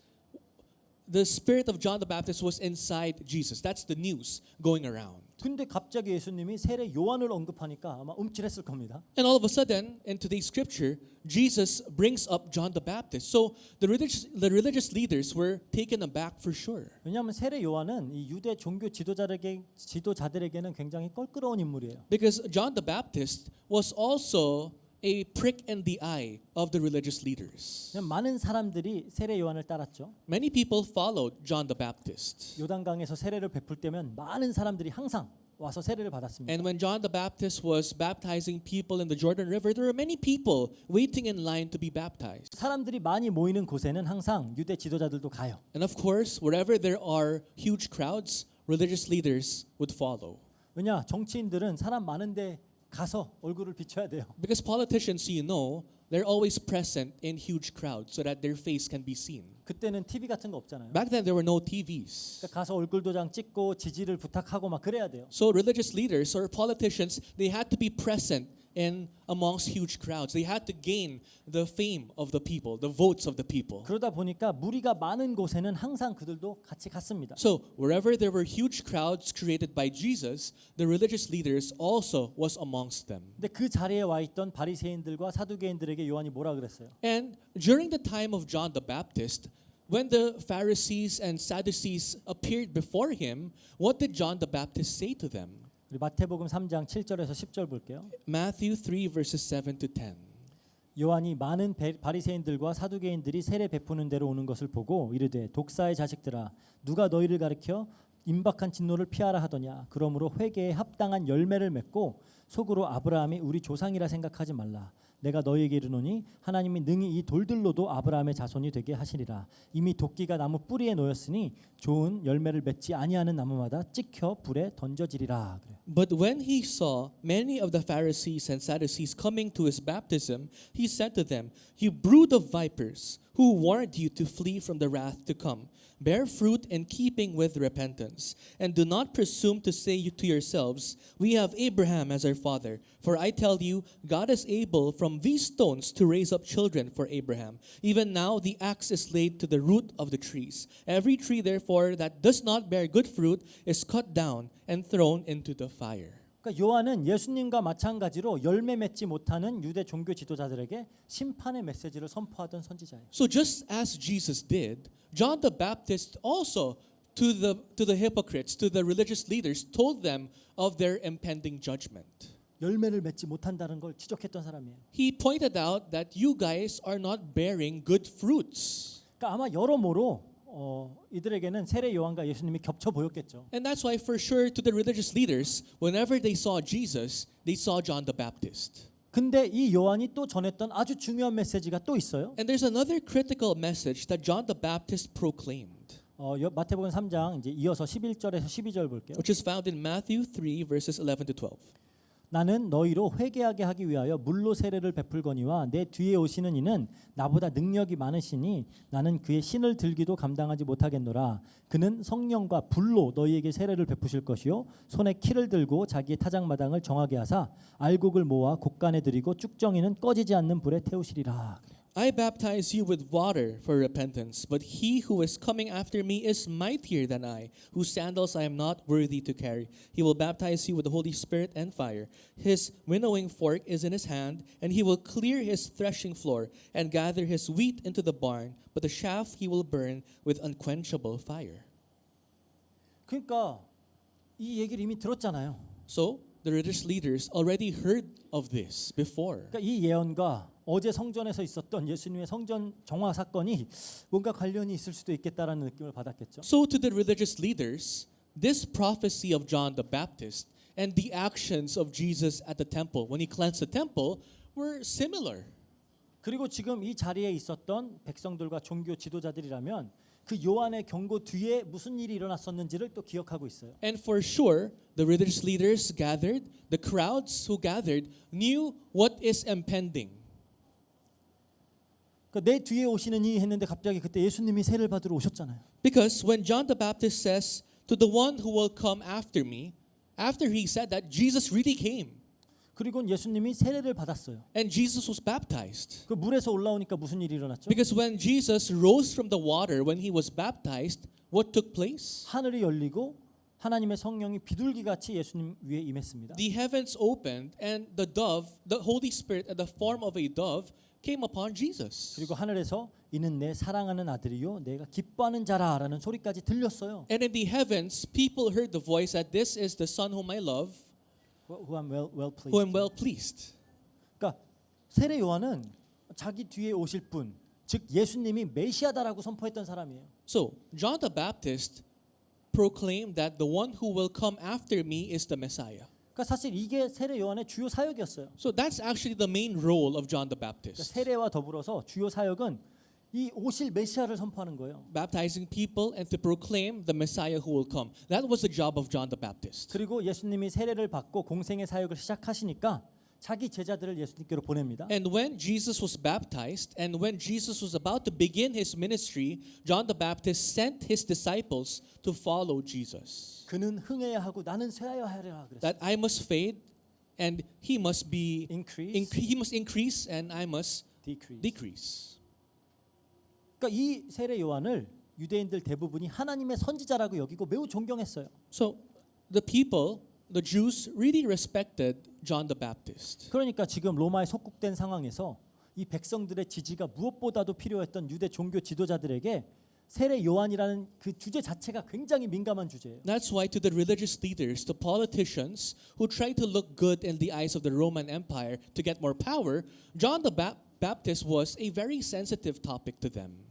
the spirit of John the Baptist was inside Jesus. That's the news going around. 근데 갑자기 예수님이 세례 요한을 언급하니까 아마 움찔했을 겁니다. And all of a sudden, in today's scripture, Jesus brings up John the Baptist. So the religious leaders were taken aback for sure. 왜냐하면 세례 요한은 이 유대 종교 지도자들에게는 굉장히 껄끄러운 인물이에요. Because John the Baptist was also a prick in the eye of the religious leaders. 많은 사람들이 세례 요한을 따랐죠. Many people followed John the Baptist. 요단강에서 세례를 베풀 때면 많은 사람들이 항상 와서 세례를 받았습니다. And when John the Baptist was baptizing people in the Jordan River, there were many people waiting in line to be baptized. 사람들이 많이 모이는 곳에는 항상 유대 지도자들도 가요. And of course, wherever there are huge crowds, religious leaders would follow. 왜냐 정치인들은 사람 많은데 가서 얼굴을 비춰야 돼요. Because politicians, you know, they're always present in huge crowds so that their face can be seen. 그때는 TV 같은 거 없잖아요. Back then, there were no TVs. 그러니까 가서 얼굴 도장 찍고 지지를 부탁하고 막 그래야 돼요. So religious leaders or politicians, they had to be present in amongst huge crowds. They had to gain the fame of the people, the votes of the people. 그러다 보니까 무리가 많은 곳에는 항상 그들도 같이 갔습니다. So wherever there were huge crowds created by Jesus, the religious leaders also was amongst them. 근데 그 자리에 와 있던 바리새인들과 사두개인들에게 요한이 뭐라 그랬어요? And during the time of John the Baptist, when the Pharisees and Sadducees appeared before him, what did John the Baptist say to them? 우리 마태복음 3장 7절에서 10절 볼게요. Matthew 3 verses 7 to 10. 요한이 많은 바리새인들과 사두개인들이 세례 베푸는 데로 오는 것을 보고 이르되 독사의 자식들아 누가 너희를 가리켜 임박한 진노를 피하라 하더냐 그러므로 회개에 합당한 열매를 맺고 속으로 아브라함이 우리 조상이라 생각하지 말라 내가 너희에게 이르노니 하나님이 능히 이 돌들로도 아브라함의 자손이 되게 하시리라 이미 도끼가 나무 뿌리에 놓였으니 좋은 열매를 맺지 아니하는 나무마다 찍혀 불에 던져지리라. 그래요. But when he saw many of the Pharisees and Sadducees coming to his baptism, he said to them, "You brood of vipers, who warned you to flee from the wrath to come? Bear fruit in keeping with repentance, and do not presume to say to yourselves, 'We have Abraham as our father.' For I tell you, God is able from these stones to raise up children for Abraham. Even now the axe is laid to the root of the trees. Every tree, therefore, that does not bear good fruit is cut down and thrown into the fire." 그러니까 요한은 예수님과 마찬가지로 열매 맺지 못하는 유대 종교 지도자들에게 심판의 메시지를 선포하던 선지자예요. So just as Jesus did, John the Baptist also to the hypocrites, to the religious leaders, told them of their impending judgment. 열매를 맺지 못한다는 걸 지적했던 사람이에요. He pointed out that you guys are not bearing good fruits. 그러니까 아마 여러모로 이들에게는 세례 요한과 예수님이 겹쳐 보였겠죠. And that's why for sure to the religious leaders, whenever they saw Jesus, they saw John the Baptist. 근데 이 요한이 또 전했던 아주 중요한 메시지가 또 있어요. And there's another critical message that John the Baptist proclaimed, 마태복음 3장 이제 이어서 11절에서 12절 볼게요. which is found in Matthew 3 verses 11 to 12. 나는 너희로 회개하게 하기 위하여 물로 세례를 베풀거니와 내 뒤에 오시는 이는 나보다 능력이 많으시니 나는 그의 신을 들기도 감당하지 못하겠노라. 그는 성령과 불로 너희에게 세례를 베푸실 것이요 손에 키를 들고 자기의 타작마당을 정하게 하사 알곡을 모아 곡간에 들이고 쭉정이는 꺼지지 않는 불에 태우시리라. I baptize you with water for repentance, but he who is coming after me is mightier than I, whose sandals I am not worthy to carry. He will baptize you with the Holy Spirit and fire. His winnowing fork is in his hand, and he will clear his threshing floor and gather his wheat into the barn, but the chaff he will burn with unquenchable fire. 그러니까 이 얘기를 이미 들었잖아요. So, the religious leaders already heard of this before. 그러니까 이 예언과 어제 성전에서 있었던 예수님의 성전 정화 사건이 뭔가 관련이 있을 수도 있겠다라는 느낌을 받았겠죠. So to the religious leaders, this prophecy of John the Baptist and the actions of Jesus at the temple when he cleansed the temple were similar. 그리고 지금 이 자리에 있었던 백성들과 종교 지도자들이라면 그 요한의 경고 뒤에 무슨 일이 일어났었는지를 또 기억하고 있어요. And for sure, the religious leaders gathered, the crowds who gathered knew what is impending. 내 뒤에 오시는 이 했는데 갑자기 그때 예수님이 세를 받으러 오셨잖아요. Because when John the Baptist says to the one who will come after me, after he said that, Jesus really came. 그리고 예수님이 세례를 받았어요. And Jesus was baptized. 그 물에서 올라오니까 무슨 일이 일어났죠? Because when Jesus rose from the water, when he was baptized, what took place? 하늘이 열리고 하나님의 성령이 비둘기같이 예수님 위에 임했습니다. The heavens opened and the dove, the Holy Spirit in the form of a dove came upon Jesus. 그리고 하늘에서 이는 내 사랑하는 아들이요 내가 기뻐하는 자라라는 소리까지 들렸어요. And in the heavens, people heard the voice that this is the Son whom I love, Who I'm well pleased. who am well pleased. 그러니까 세례 요한은 자기 뒤에 오실 분, 즉 예수님이 메시아다라고 선포했던 사람이에요. So, John the Baptist proclaimed that the one who will come after me is the Messiah. 그러니까 사실 이게 세례 요한의 주요 사역이었어요. So that's actually the main role of John the 그러니까 Baptist. 세례와 더불어서 주요 사역은 이 오실 메시아를 선포하는 거예요. Baptizing people and to proclaim the Messiah who will come. That was the job of John the Baptist. 그리고 예수님이 세례를 받고 공생의 사역을 시작하시니까 자기 제자들을 예수님께로 보냅니다. And when Jesus was baptized and when Jesus was about to begin his ministry, John the Baptist sent his disciples to follow Jesus. 그는 흥해야 하고 나는 쇠하여 하리라 그랬어요. That I must fade and he must be Increase. he must increase and I must Decrease. decrease. 그러니까 이 세례 요한을 유대인들 대부분이 하나님의 선지자라고 여기고 매우 존경했어요. So the people, the Jews really respected John the Baptist. 그러니까 지금 로마에 속국된 상황에서 이 백성들의 지지가 무엇보다도 필요했던 유대 종교 지도자들에게 세례 요한이라는 그 주제 자체가 굉장히 민감한 주제예요. That's why to the religious leaders, the politicians who tried to look good in the eyes of the Roman Empire to get more power, John the Baptist was a very sensitive topic to them.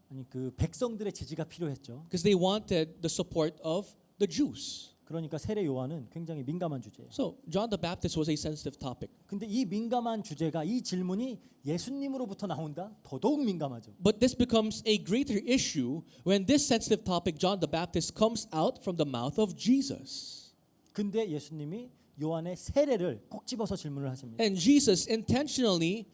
아니 그 백성들의 지지가 필요했죠. Because they wanted the support of the Jews. 그러니까 세례 요한은 굉장히 민감한 주제예요. So John the Baptist was a sensitive topic. 근데 이 민감한 주제가 이 질문이 예수님으로부터 나온다? 더더욱 민감하죠. But this becomes a greater issue when this sensitive topic, John the Baptist, comes out from the mouth of Jesus. 근데 예수님이 요한의 세례를 꼭 집어서 질문을 하십니다. And Jesus intentionally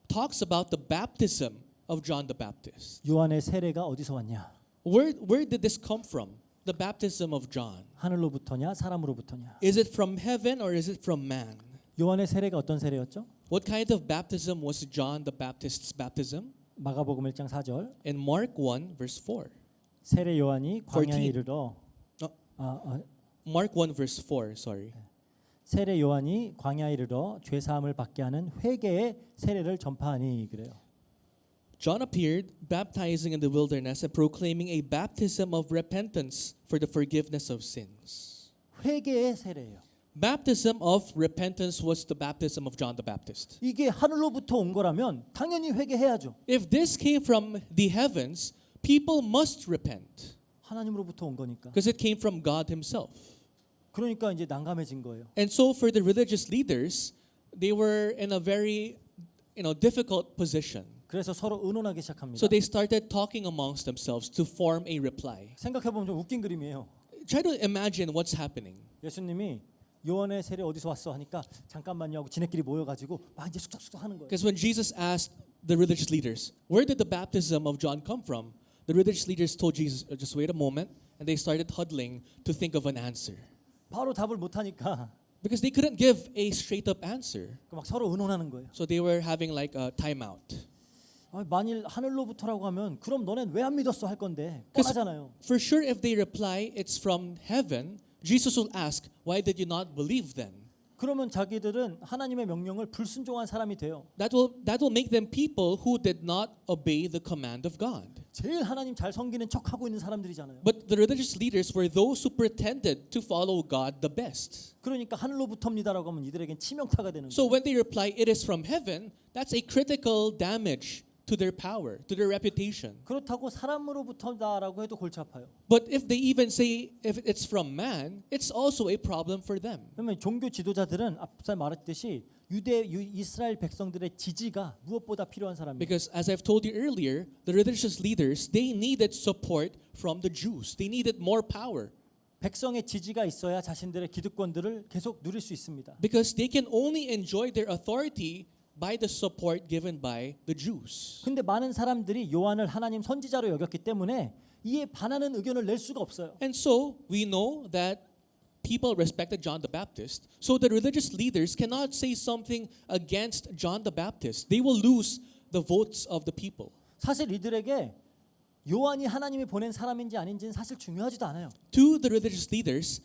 talks about the baptism of John the Baptist. 요한의 세례가 어디서 왔냐? Where did this come from? The baptism of John. 하늘로부터냐 사람으로부터냐? Is it from heaven or is it from man? 요한의 세례가 어떤 세례였죠? What kind of baptism was John the Baptist's baptism? 마가복음 1장 4절. In Mark 1 verse 4. 세례 요한이 광야에 14. 이르러 Mark 1 verse 4, sorry. 세례 요한이 광야에 이르러 죄 사함을 받게 하는 회개의 세례를 전파하니 그래요. John appeared baptizing in the wilderness and proclaiming a baptism of repentance for the forgiveness of sins. 회개의 세례예요. Baptism of repentance was the baptism of John the Baptist. 이게 하늘로부터 온 거라면 당연히 회개해야죠. If this came from the heavens, people must repent 하나님으로부터 온 거니까. because it came from God himself. 그러니까 이제 난감해진 거예요. And so for the religious leaders, they were in a very difficult position. 그래서 서로 의논하기 시작합니다. So they started talking amongst themselves to form a reply. 생각해보면 좀 웃긴 그림이에요. Try to imagine what's happening. 예수님이 요한의 세례 어디서 왔어 하니까 잠깐만요 하고 지네끼리 모여가지고 막 이제 쑥쑥쑥 하는 거예요. Because when Jesus asked the religious leaders, where did the baptism of John come from? The religious leaders told Jesus, just wait a moment, and they started huddling to think of an answer. 바로 답을 못 하니까 Because they couldn't give a straight up answer. 막 서로 의논하는 거예요. So they were having like a timeout. 만일 하늘로부터라고 하면 그럼 너넨 왜 안 믿었어 할 건데 뻔하잖아요. For sure, if they reply it's from heaven, Jesus will ask, why did you not believe then? 그러면 자기들은 하나님의 명령을 불순종한 사람이 돼요. That will make them people who did not obey the command of God. 제일 하나님 잘 섬기는 척하고 있는 사람들이잖아요. But the religious leaders were those who pretended to follow God the best. 그러니까 하늘로부터입니다라고 하면 이들에겐 치명타가 되는 So 거예요. when they reply, it is from heaven, that's a critical damage to their power, to their reputation. 그렇다고 사람으로부터다라고 해도 골치 아파요. But if they even say if it's from man, it's also a problem for them. 그러면 종교 지도자들은 앞서 말했듯이 이스라엘 백성들의 지지가 무엇보다 필요한 사람이에요. Because as I've told you earlier, the religious leaders, they needed support from the Jews. They needed more power. 백성의 지지가 있어야 자신들의 기득권들을 계속 누릴 수 있습니다. Because they can only enjoy their authority by the support given by the Jews. 근데 많은 사람들이 요한을 하나님 선지자로 여겼기 때문에 이에 반하는 의견을 낼 수가 없어요. And so we know that people respected John the Baptist. So the religious leaders cannot say something against John the Baptist. They will lose the votes of the people. 사실 이들에게 요한이 하나님이 보낸 사람인지 아닌지는 사실 중요하지도 않아요. To the religious leaders,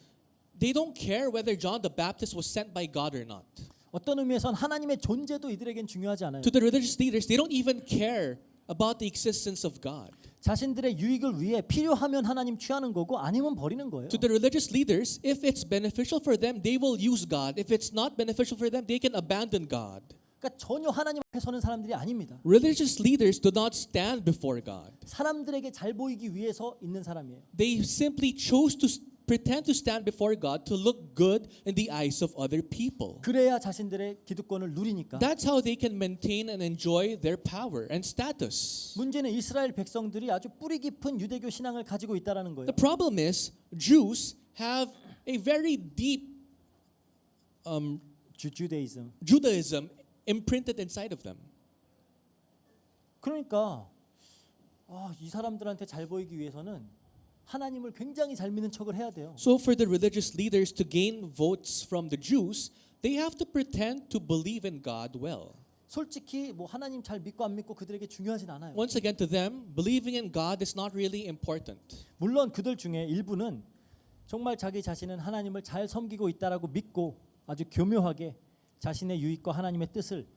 they don't care whether John the Baptist was sent by God or not. 어떤 의미에선 하나님의 존재도 이들에겐 중요하지 않아요. To the religious leaders, they don't even care about the existence of God. 자신들의 유익을 위해 필요하면 하나님 취하는 거고 아니면 버리는 거예요. To the religious leaders, if it's beneficial for them, they will use God. If it's not beneficial for them, they can abandon God. 그러니까 전혀 하나님 앞에 서는 사람들이 아닙니다. Religious leaders do not stand before God. 사람들에게 잘 보이기 위해서 있는 사람이에요. They simply chose to pretend to stand before God to look good in the eyes of other people. 그래야 자신들의 기득권을 누리니까. That's how they can maintain and enjoy their power and status. 문제는 이스라엘 백성들이 아주 뿌리 깊은 유대교 신앙을 가지고 있다라는 거예요. The problem is Jews have a very deep 주데이즘. Judaism imprinted inside of them. 그러니까 이 사람들한테 잘 보이기 위해서는 하나님을 굉장히 잘 믿는 척을 해야 돼요. So for the religious leaders to gain votes from the Jews, they have to pretend to believe in God well. 솔직히 뭐 하나님 잘 믿고 안 믿고 그들에게 중요하진 않아요. Once again, to them, believing in God is not really important. 물론 그들 중에 일부는 정말 자기 자신은 하나님을 잘 섬기고 있다라고 믿고 아주 교묘하게 자신의 유익과 하나님의 뜻을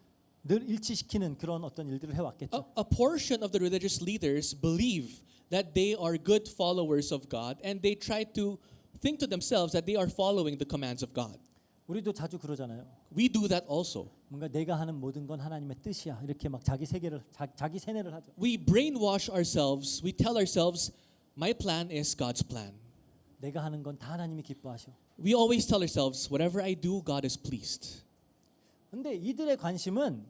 늘 일치시키는 그런 어떤 일들을 해왔겠죠. A portion of the religious leaders believe that they are good followers of God, and they try to think to themselves that they are following the commands of God. 우리도 자주 그러잖아요. We do that also. 뭔가 내가 하는 모든 건 하나님의 뜻이야. 이렇게 막 자기 세계를 자기 세뇌를 하죠. We brainwash ourselves. We tell ourselves, my plan is God's plan. 내가 하는 건 다 하나님이 기뻐하셔. We always tell ourselves, whatever I do, God is pleased. 근데 이들의 관심은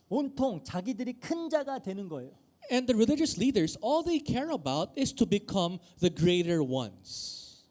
온통 자기들이 큰 자가 되는 거예요. And the religious leaders, all they care about is to become the greater ones.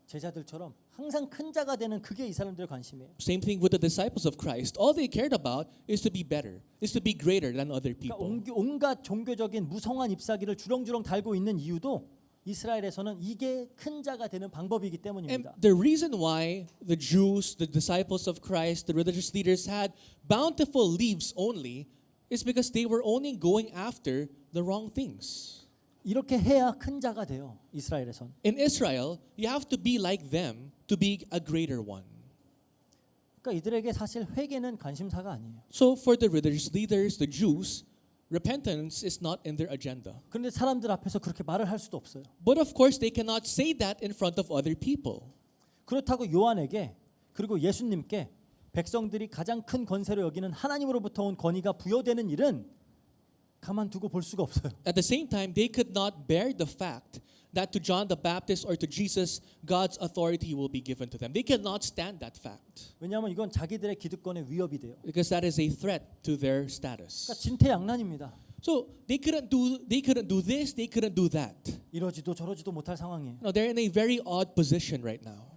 제자들처럼 항상 큰 자가 되는 그게 이 사람들의 관심이에요. Same thing with the disciples of Christ. All they cared about is to be better, is to be greater than other 그러니까 people. 온갖 종교적인 무성한 잎사귀를 주렁주렁 달고 있는 이유도 이스라엘에서는 이게 큰 자가 되는 방법이기 And 때문입니다. the reason why the Jews, the disciples of Christ, the religious leaders had bountiful leaves only is because they were only going after the wrong things. 이렇게 해야 큰 자가 돼요. 이스라엘에선. In Israel, you have to be like them to be a greater one. 그러니까 이들에게 사실 회개는 관심사가 아니에요. So for the religious leaders, the Jews, repentance is not in their agenda. 그런데 사람들 앞에서 그렇게 말을 할 수도 없어요. But of course, they cannot say that in front of other people. 그렇다고 요한에게 그리고 예수님께 백성들이 가장 큰 권세로 여기는 하나님으로부터 온 권위가 부여되는 일은 가만두고 볼 수가 없어요. At the same time, they could not bear the fact that to John the Baptist or to Jesus, God's authority will be given to them. They cannot stand that fact 왜냐하면 이건 자기들의 기득권의 위협이 돼요. because that is a threat to their status. 그러니까 진퇴양난입니다. So they couldn't do this, they couldn't do that. 이러지도 저러지도 못할 상황이에요. No, they're in a very odd position right now.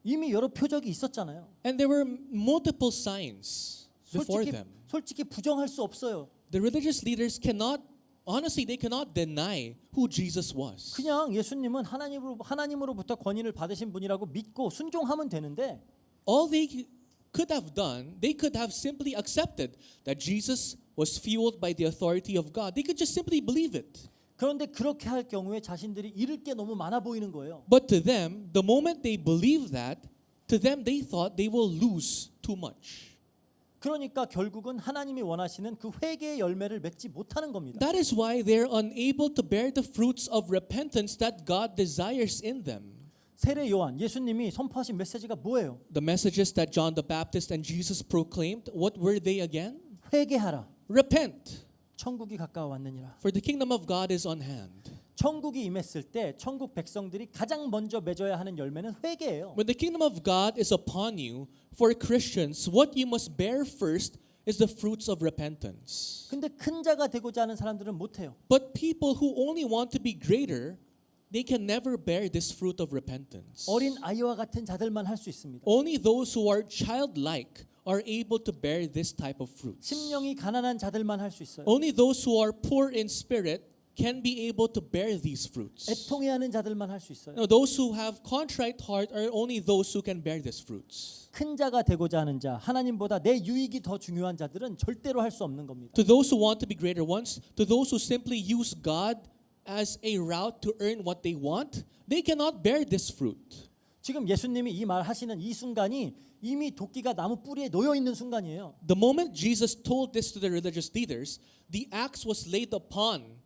이미 여러 표적이 있었잖아요. And there were multiple signs before them. 솔직히 부정할 수 없어요. The religious leaders cannot, honestly, they cannot deny who Jesus was. 그냥 예수님은 하나님으로부터 권위를 받으신 분이라고 믿고 순종하면 되는데 All they could have done, they could have simply accepted that Jesus was fueled by the authority of God, they could just simply believe it. 그런데 그렇게 할 경우에 자신들이 잃을 게 너무 많아 보이는 거예요. But to them, the moment they believe that, to them they thought they will lose too much. 그러니까 결국은 하나님이 원하시는 그 회개의 열매를 맺지 못하는 겁니다. That is why they're unable to bear the fruits of repentance that God desires in them. 세례 요한 예수님이 선포하신 메시지가 뭐예요? The messages that John the Baptist and Jesus proclaimed, what were they again? 회개하라. Repent, 천국이 가까워 왔느니라. for the kingdom of God is on hand. 천국이 임했을 때 천국 백성들이 가장 먼저 맺어야 하는 열매는 회개예요. When the kingdom of God is upon you, for Christians, what you must bear first is the fruits of repentance. 근데 큰 자가 되고자 하는 사람들은 못해요. But people who only want to be greater, they can never bear this fruit of repentance. 어린 아이와 같은 자들만 할 수 있습니다. Only those who are childlike are able to bear this type of fruits. 심령이 가난한 자들만 할 수 있어요. Only those who are poor in spirit can be able to bear these fruits. 애통해하는 자들만 할 수 있어요. Now, those who have contrite heart are only those who can bear these fruits. 큰 자가 되고자 하는 자, 하나님보다 내 유익이 더 중요한 자들은 절대로 할 수 없는 겁니다. To those who want to be greater ones, to those who simply use God as a route to earn what they want, they cannot bear this fruit. 지금 예수님이 이 말 하시는 이 순간이 이미 도끼가 나무 뿌리에 놓여 있는 순간이에요. The moment Jesus told this to the religious leaders, the axe was laid upon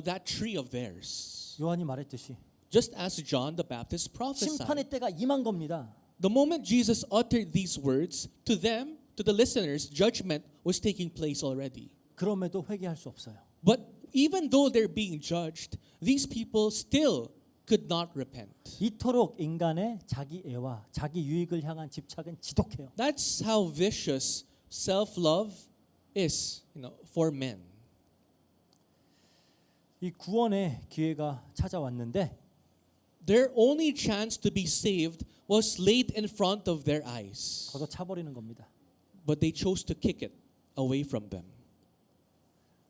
that tree of theirs. 요한이 말했듯이 Just as John the Baptist prophesied. 심판의 때가 임한 겁니다. The moment Jesus uttered these words, to them, to the listeners, judgment was taking place already. 그럼에도 회개할 수 없어요. But even though they're being judged, these people still could not repent. 이토록 인간의 자기 애와 자기 유익을 향한 집착은 지독해요. That's how vicious self-love is, for men. 이 구원의 기회가 찾아왔는데 Their only chance to be saved was laid in front of their eyes. 걷어 차버리는 겁니다. But they chose to kick it away from them.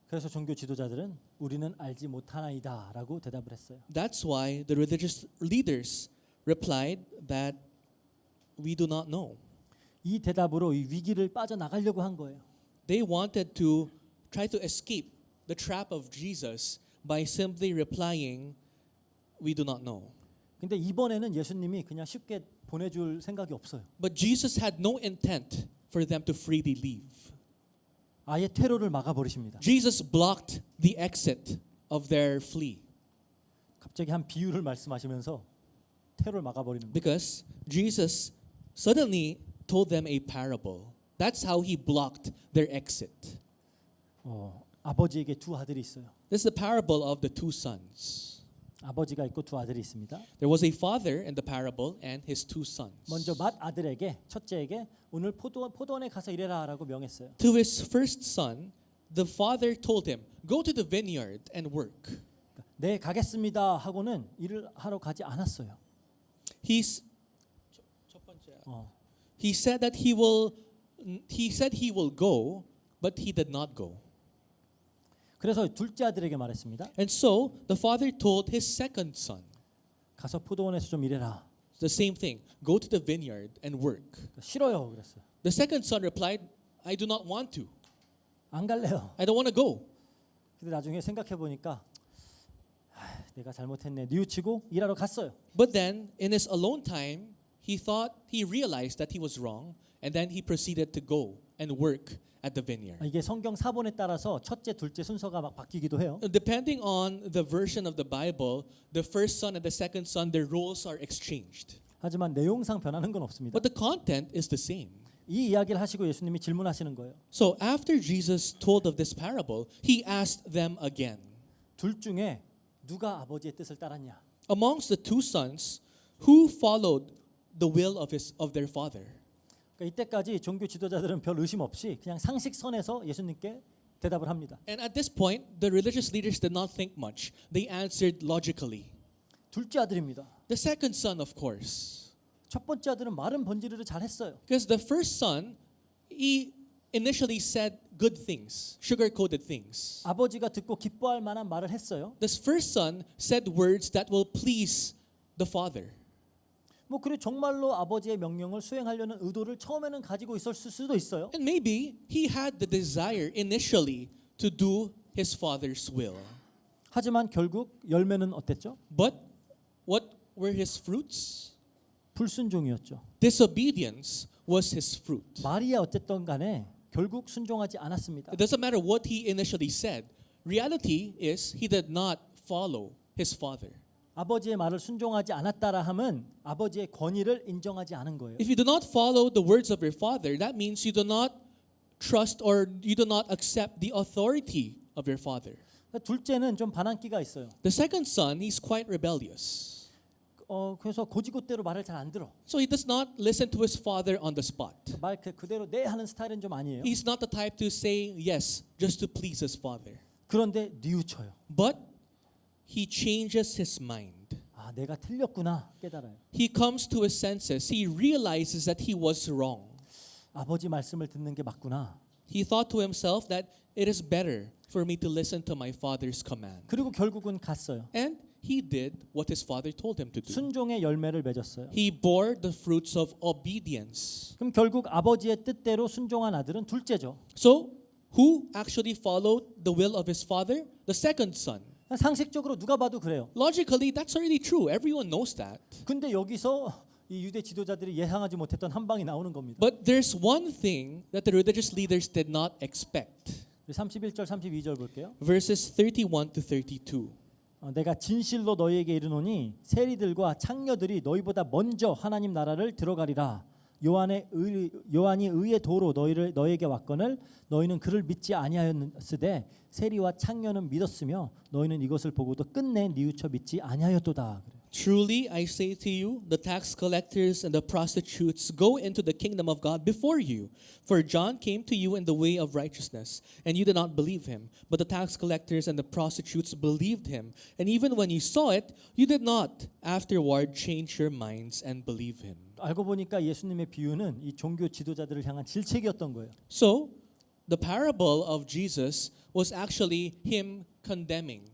그래서 종교 지도자들은 우리는 알지 못하나이다라고 대답을 했어요. That's why the religious leaders replied that we do not know. 이 대답으로 이 위기를 빠져나가려고 한 거예요. They wanted to try to escape the trap of Jesus by simply replying, we do not know. 근데 이번에는 예수님이 그냥 쉽게 보내줄 생각이 없어요. But Jesus had no intent for them to freely leave. 아예 퇴로를 막아버리십니다. Jesus blocked the exit of their flee 갑자기 한 비유를 말씀하시면서 퇴로를 막아버리는 거예요. because Jesus suddenly told them a parable. That's how he blocked their exit. 아버지에게 두 아들이 있어요. This is the parable of the two sons. 아버지가 있고 두 아들이 있습니다. There was a father in the parable and his two sons. 먼저 맏 아들에게 첫째에게 오늘 포도원에 가서 일해라라고 명했어요. To his first son, the father told him, go to the vineyard and work. 네 가겠습니다 하고는 일을 하러 가지 않았어요. He said that he will go, but he did not go. 그래서 둘째 아들에게 말했습니다. And so the father told his second son 가서 포도원에서 좀 일해라. the same thing. Go to the vineyard and work. 싫어요 그랬어요. The second son replied, I do not want to. 안 갈래요. I don't want to go. 근데 나중에 생각해 보니까 내가 잘못했네. 뉘우치고 일하러 갔어요. But then in his alone time, he realized that he was wrong, and then he proceeded to go and work at the vineyard. 이게 성경 사본에 따라서 첫째, 둘째 순서가 막 바뀌기도 해요. Depending on the version of the Bible, the first son and the second son, their roles are exchanged. 하지만 내용상 변하는 건 없습니다. But the content is the same. 이 이야기를 하시고 예수님이 질문하시는 거예요. So after Jesus told of this parable, he asked them again. 둘 중에 누가 아버지의 뜻을 따랐냐? Amongst the two sons, who followed the will of their father? 그러니까 이때까지 종교 지도자들은 별 의심 없이 그냥 상식선에서 예수님께 대답을 합니다. And at this point, the religious leaders did not think much. They answered logically. 둘째 아들입니다. The second son, of course. 첫 번째 아들은 말은 번지르르 잘했어요. Because the first son, he initially said good things, sugar-coated things. 아버지가 듣고 기뻐할 만한 말을 했어요. This first son said words that will please the father. 뭐 그래 정말로 아버지의 명령을 수행하려는 의도를 처음에는 가지고 있었을 수도 있어요. And maybe he had the desire initially to do his father's will. 하지만 결국 열매는 어땠죠? But what were his fruits? 불순종이었죠. Disobedience was his fruit. 마리아 어쨌든 간에 결국 순종하지 않았습니다. It doesn't matter what he initially said. Reality is he did not follow his father. 아버지의 말을 순종하지 않았다라 함은 아버지의 권위를 인정하지 않은 거예요. If you do not follow the words of your father, that means you do not trust or you do not accept the authority of your father. 둘째는 좀 반항기가 있어요. The second son, he's quite rebellious. 그래서 고지고대로 말을 잘 안 들어. So he does not listen to his father on the spot. 말 그대로 네 하는 스타일은 좀 아니에요. He's not the type to say yes just to please his father. 그런데 뉘우쳐요. But he changes his mind. 아, 내가 틀렸구나 깨달아요. He comes to his senses. He realizes that he was wrong. 아버지 말씀을 듣는 게 맞구나. He thought to himself that it is better for me to listen to my father's command. 그리고 결국은 갔어요. And he did what his father told him to do. 순종의 열매를 맺었어요. He bore the fruits of obedience. 그럼 결국 아버지의 뜻대로 순종한 아들은 둘째죠. So, who actually followed the will of his father? The second son. 상식적으로 누가 봐도 그래요. Logically, that's already true. Everyone knows that. 근데 여기서 이 유대 지도자들이 예상하지 못했던 한 방이 나오는 겁니다. But there's one thing that the religious leaders did not expect. 31절 32절 볼게요. Verses 31 to 32. 내가 진실로 너희에게 이르노니 세리들과 창녀들이 너희보다 먼저 하나님 나라를 들어가리라. 요한이 의의 도로 너희에게 왔거늘 너희는 그를 믿지 아니하였으되 세리와 창녀는 믿었으며 너희는 이것을 보고도 끝내 뉘우쳐 믿지 아니하였도다. Truly, I say to you, the tax collectors and the prostitutes go into the kingdom of God before you. For John came to you in the way of righteousness, and you did not believe him. But the tax collectors and the prostitutes believed him. And even when you saw it, you did not afterward change your minds and believe him. 알고 보니까 예수님의 비유는 이 종교 지도자들을 향한 질책이었던 거예요. So, the parable of Jesus was actually him condemning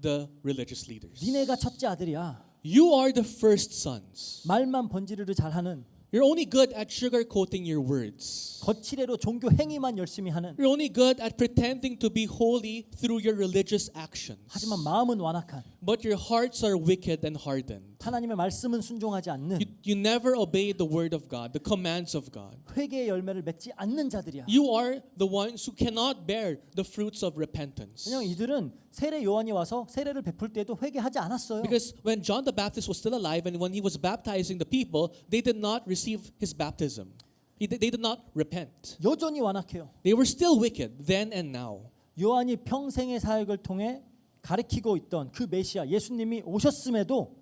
the religious leaders. 니네가 첫째 아들이야. You are the first sons. 말만 번지르르 잘하는 You're only good at sugarcoating your words. 거칠애로 종교 행위만 열심히 하는 You're only good at pretending to be holy through your religious actions. 하지만 마음은 완악한 But your hearts are wicked and hardened. 하나님의 말씀은 순종하지 않는 You never obey the word of God, the commands of God. 회개의 열매를 맺지 않는 자들이야. You are the ones who cannot bear the fruits of repentance. 왜냐하면 이들은 세례 요한이 와서 세례를 베풀 때도 회개하지 않았어요. Because when John the Baptist was still alive and when he was baptizing the people, they did not receive his baptism. They did not repent. 여전히 완악해요. They were still wicked then and now. 요한이 평생의 사역을 통해 가르치고 있던 그 메시아 예수님이 오셨음에도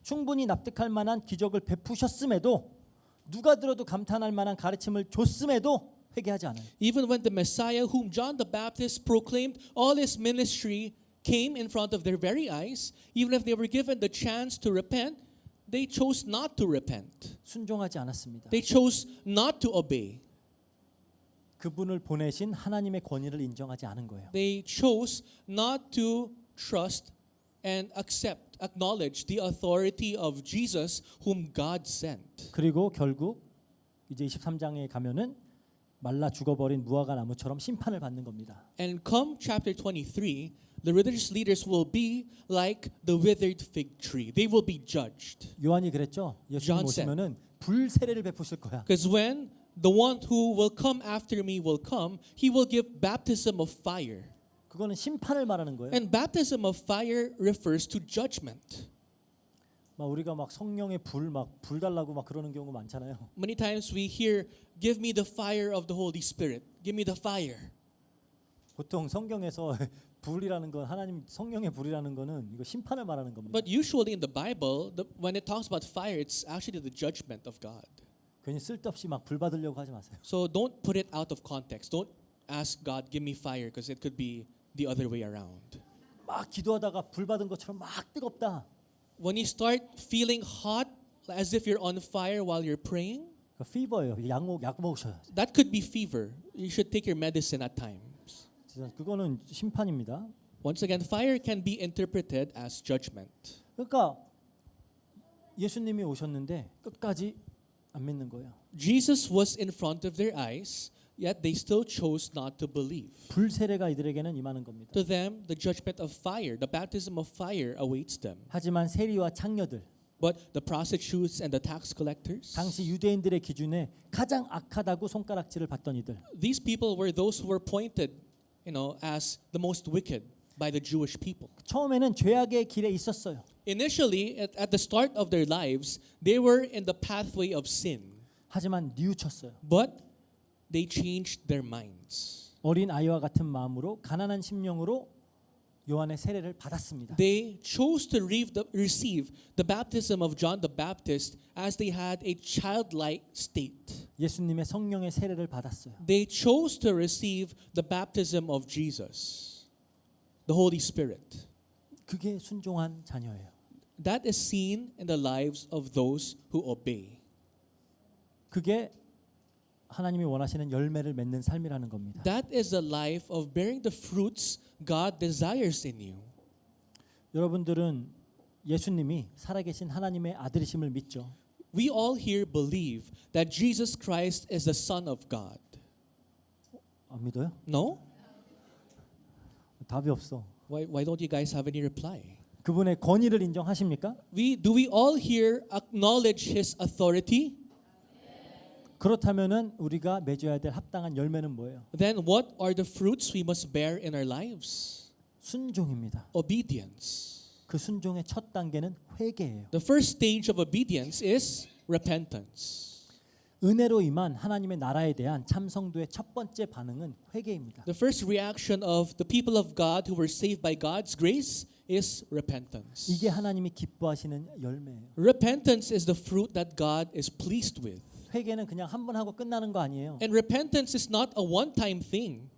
충분히 납득할 만한 기적을 베푸셨음에도 누가 들어도 감탄할 만한 가르침을 줬음에도 회개하지 않아요. Even when the Messiah whom John the Baptist proclaimed all his ministry came in front of their very eyes, even if they were given the chance to repent, they chose not to repent. 순종하지 않았습니다. They chose not to obey. 그분을 보내신 하나님의 권위를 인정하지 않은 거예요. They chose not to trust and acknowledge the authority of Jesus whom God sent. 그리고 결국 이제 23장에 가면은 말라 죽어버린 무화과 나무처럼 심판을 받는 겁니다. And come chapter 23, the religious leaders will be like the withered fig tree. They will be judged. 요한이 그랬죠. 예수님 John said. 오시면은 불세례를 베푸실 거야. Because when the one who will come after me will come, he will give baptism of fire. 그거는 심판을 말하는 거예요. And baptism of fire refers to judgment. 막 우리가 막 성령의 불 달라고 막 그러는 경우 많잖아요. Many times we hear, give me the fire of the Holy Spirit. Give me the fire. 보통 성경에서 불이라는 건 하나님 성령의 불이라는 거는 이거 심판을 말하는 겁니다. But usually in the Bible, when it talks about fire, it's actually the judgment of God. 괜히 쓸데없이 막 불 받으려고 하지 마세요. So don't put it out of context. Don't ask God, give me fire, because it could be the other way around. 막 기도하다가 불 받은 것처럼 막 뜨겁다. When you start feeling hot, as if you're on fire while you're praying, 그 피버예요. 약 먹으셔야 돼요. that could be fever. You should take your medicine at times. 진짜 그거는 심판입니다. Once again, fire can be interpreted as judgment. 그러니까 예수님이 오셨는데 끝까지 안 믿는 거예요. Jesus was in front of their eyes, yet they still chose not to believe. 불세례가 이들에게는 임하는 겁니다. To them, the judgment of fire, the baptism of fire awaits them. 하지만 세리와 창녀들, But the prostitutes and the tax collectors, 당시 유대인들의 기준에 가장 악하다고 손가락질을 받던 이들, these people were those who were pointed, as the most wicked by the Jewish people. 처음에는 죄악의 길에 있었어요. Initially, at the start of their lives, they were in the pathway of sin, 하지만 뉘우쳤어요. but they changed their minds. 어린 아이와 같은 마음으로 가난한 심령으로 요한의 세례를 받았습니다. They chose to receive the baptism of John the Baptist as they had a childlike state. 예수님의 성령의 세례를 받았어요. They chose to receive the baptism of Jesus, the Holy Spirit. 그게 순종한 자녀예요. That is seen in the lives of those who obey. 그게 하나님이 원하시는 열매를 맺는 삶이라는 겁니다. That is the life of bearing the fruits God desires in you. 여러분들은 예수님이 살아계신 하나님의 아들이심을 믿죠. We all here believe that Jesus Christ is the Son of God. 안 믿어요? No? 답이 없어. Why don't you guys have any reply? 그분의 권위를 인정하십니까? Do we all here acknowledge His authority? 그렇다면은 우리가 맺어야 될 합당한 열매는 뭐예요? Then what are the fruits we must bear in our lives? 순종입니다. Obedience. 그 순종의 첫 단계는 회개예요. The first stage of obedience is repentance. 은혜로 임한 하나님의 나라에 대한 참성도의 첫 번째 반응은 회개입니다. The first reaction of the people of God who were saved by God's grace is repentance. 이게 하나님이 기뻐하시는 열매예요. Repentance is the fruit that God is pleased with. 회개는 그냥 한 번 하고 끝나는 거 아니에요. And repentance is not a one-time thing.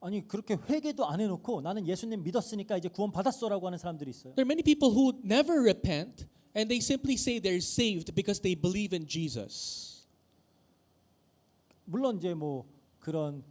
아니 그렇게 회개도 안 해놓고 나는 예수님 믿었으니까 이제 구원 받았어라고 하는 사람들이 있어요. There are many people who never repent and they simply say they're saved because they believe in Jesus. 물론 이제 뭐 그런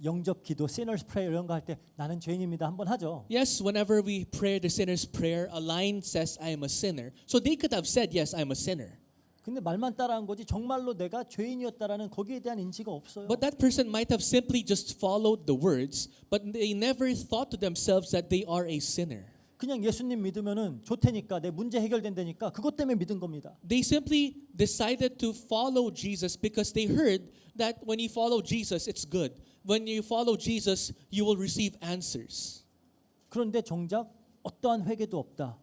영접 기도, sinners prayer 이런 거 할 때 나는 죄인입니다 한번 하죠. Yes, whenever we pray the sinner's prayer, a line says, I am a sinner. So they could have said, yes, I'm a sinner. 근데 말만 따라한 거지 정말로 내가 죄인이었다라는 거기에 대한 인지가 없어요. But that person might have simply just followed the words, but they never thought to themselves that they are a sinner. 그냥 예수님 믿으면은 좋다니까 내 문제 해결된다니까 그것 때문에 믿은 겁니다. They simply decided to follow Jesus because they heard that when you follow Jesus, it's good. When you follow Jesus, you will receive answers. 그런데 정작 어떠한 회개도 없다.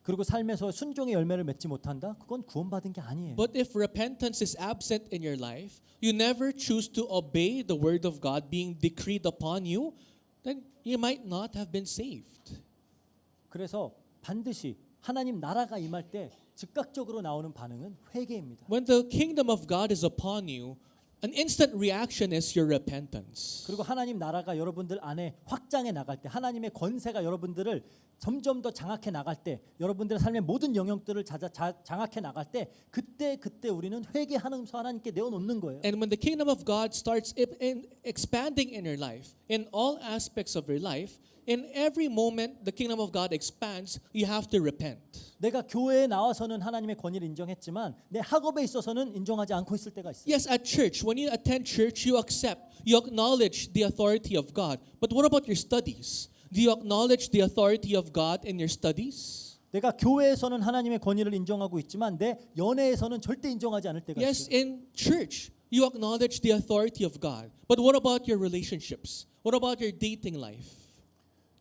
그리고 삶에서 순종의 열매를 맺지 못한다. 그건 구원받은 게 아니에요. But if repentance is absent in your life, you never choose to obey the word of God being decreed upon you, then you might not have been saved. 그래서 반드시 하나님 나라가 임할 때 즉각적으로 나오는 반응은 회개입니다. When the kingdom of God is upon you, an instant reaction is your repentance. 그리고 하나님 나라가 여러분들 안에 확장해 나갈 때 하나님의 권세가 여러분들을 점점 더 장악해 나갈 때 여러분들의 삶의 모든 영역들을 장악해 나갈 때 그때 우리는 회개하면서 하나님께 내어놓는 거예요. And when the kingdom of God starts expanding in your life, in all aspects of your life, in every moment the kingdom of God expands, you have to repent. 내가 교회에 나와서는 하나님의 권위를 인정했지만 내 학업에 있어서는 인정하지 않고 있을 때가 있어요. Yes, at church, when you attend church, you accept, you acknowledge the authority of God. But what about your studies? Do you acknowledge the authority of God in your studies? 내가 교회에서는 하나님의 권위를 인정하고 있지만 내 연애에서는 절대 인정하지 않을 때가 Yes, 있어요. in church, you acknowledge the authority of God. But what about your relationships? What about your dating life?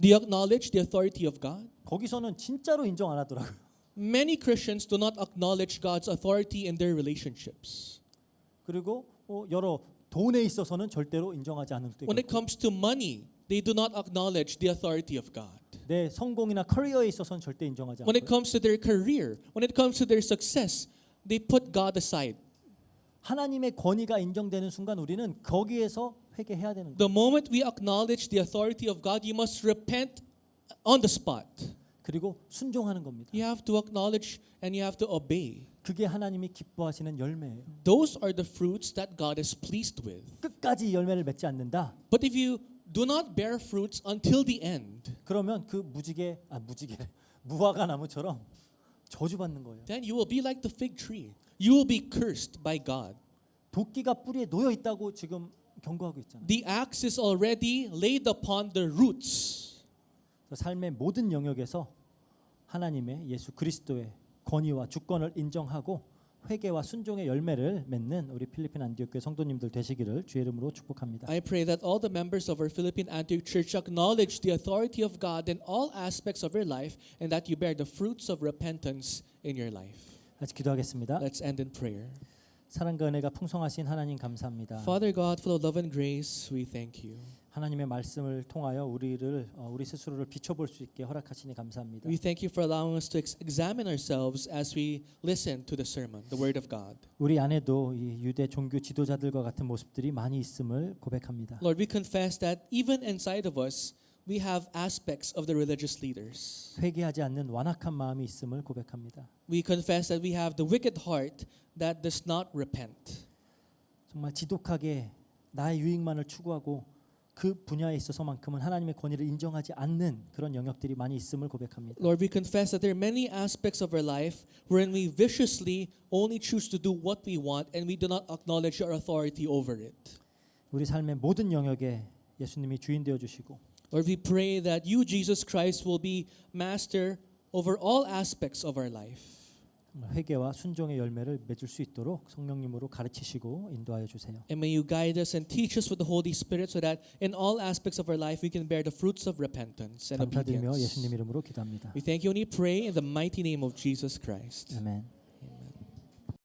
Do you acknowledge the authority of God? 거기서는 진짜로 인정 안 하더라고요. Many Christians do not acknowledge God's authority in their relationships. 그리고 여러 돈에 있어서는 절대로 인정하지 않을 때가 When it comes to money, they do not acknowledge the authority of God. 내 성공이나 커리어에 있어서는 절대 인정하지 When it 않고 comes to their career, when it comes to their success, they put God aside. 하나님의 권위가 인정되는 순간 우리는 거기에서 회개해야 되는 거예요. The moment we acknowledge the authority of God, you must repent on the spot. 그리고 순종하는 겁니다. You have to acknowledge and you have to obey. 그게 하나님이 기뻐하시는 열매예요. Those are the fruits that God is pleased with. 끝까지 열매를 맺지 않는다. But if you do not bear fruits until the end, 그러면 그 무화과 나무처럼 저주받는 거예요. then you will be like the fig tree. You will be cursed by God. 도끼가 뿌리에 놓여 있다고 지금 경고하고 있잖아요. The axe is already laid upon the roots. 삶의 모든 영역에서 하나님의 예수 그리스도의 권위와 주권을 인정하고 회개와 순종의 열매를 맺는 우리 필리핀 안디옥 교회 성도님들 되시기를 주의 이름으로 축복합니다. I pray that all the members of our Philippine Antioch Church acknowledge the authority of God in all aspects of your life and that you bear the fruits of repentance in your life. 같이 기도하겠습니다. Let's end in prayer. 사랑과 은혜가 풍성하신 하나님 감사합니다. Father God, full of love and grace, we thank you. 하나님의 말씀을 통하여 우리 스스로를 비춰볼 수 있게 허락하시니 감사합니다. We thank you for allowing us to examine ourselves as we listen to the sermon, the word of God. 우리 안에도 이 유대 종교 지도자들과 같은 모습들이 많이 있음을 고백합니다. Lord, we confess that even inside of us, we have aspects of the religious leaders. 회개하지 않는 완악한 마음이 있음을 고백합니다. We confess that we have the wicked heart that does not repent. 정말 지독하게 나의 유익만을 추구하고 그 분야에 있어서만큼은 하나님의 권위를 인정하지 않는 그런 영역들이 많이 있음을 고백합니다. Lord, we confess that there are many aspects of our life wherein we viciously only choose to do what we want and we do not acknowledge your authority over it. 우리 삶의 모든 영역에 예수님이 주인 되어 주시고 Lord, we pray that you, Jesus Christ, will be master over all aspects of our life. 회개와 순종의 열매를 맺을 수 있도록 성령님으로 가르치시고 인도하여 주세요. And may you guide us and teach us with the Holy Spirit so that in all aspects of our life we can bear the fruits of repentance and 감사드리며 obedience. 예수님 이름으로 기도합니다. We thank you and we pray in the mighty name of Jesus Christ. 아멘.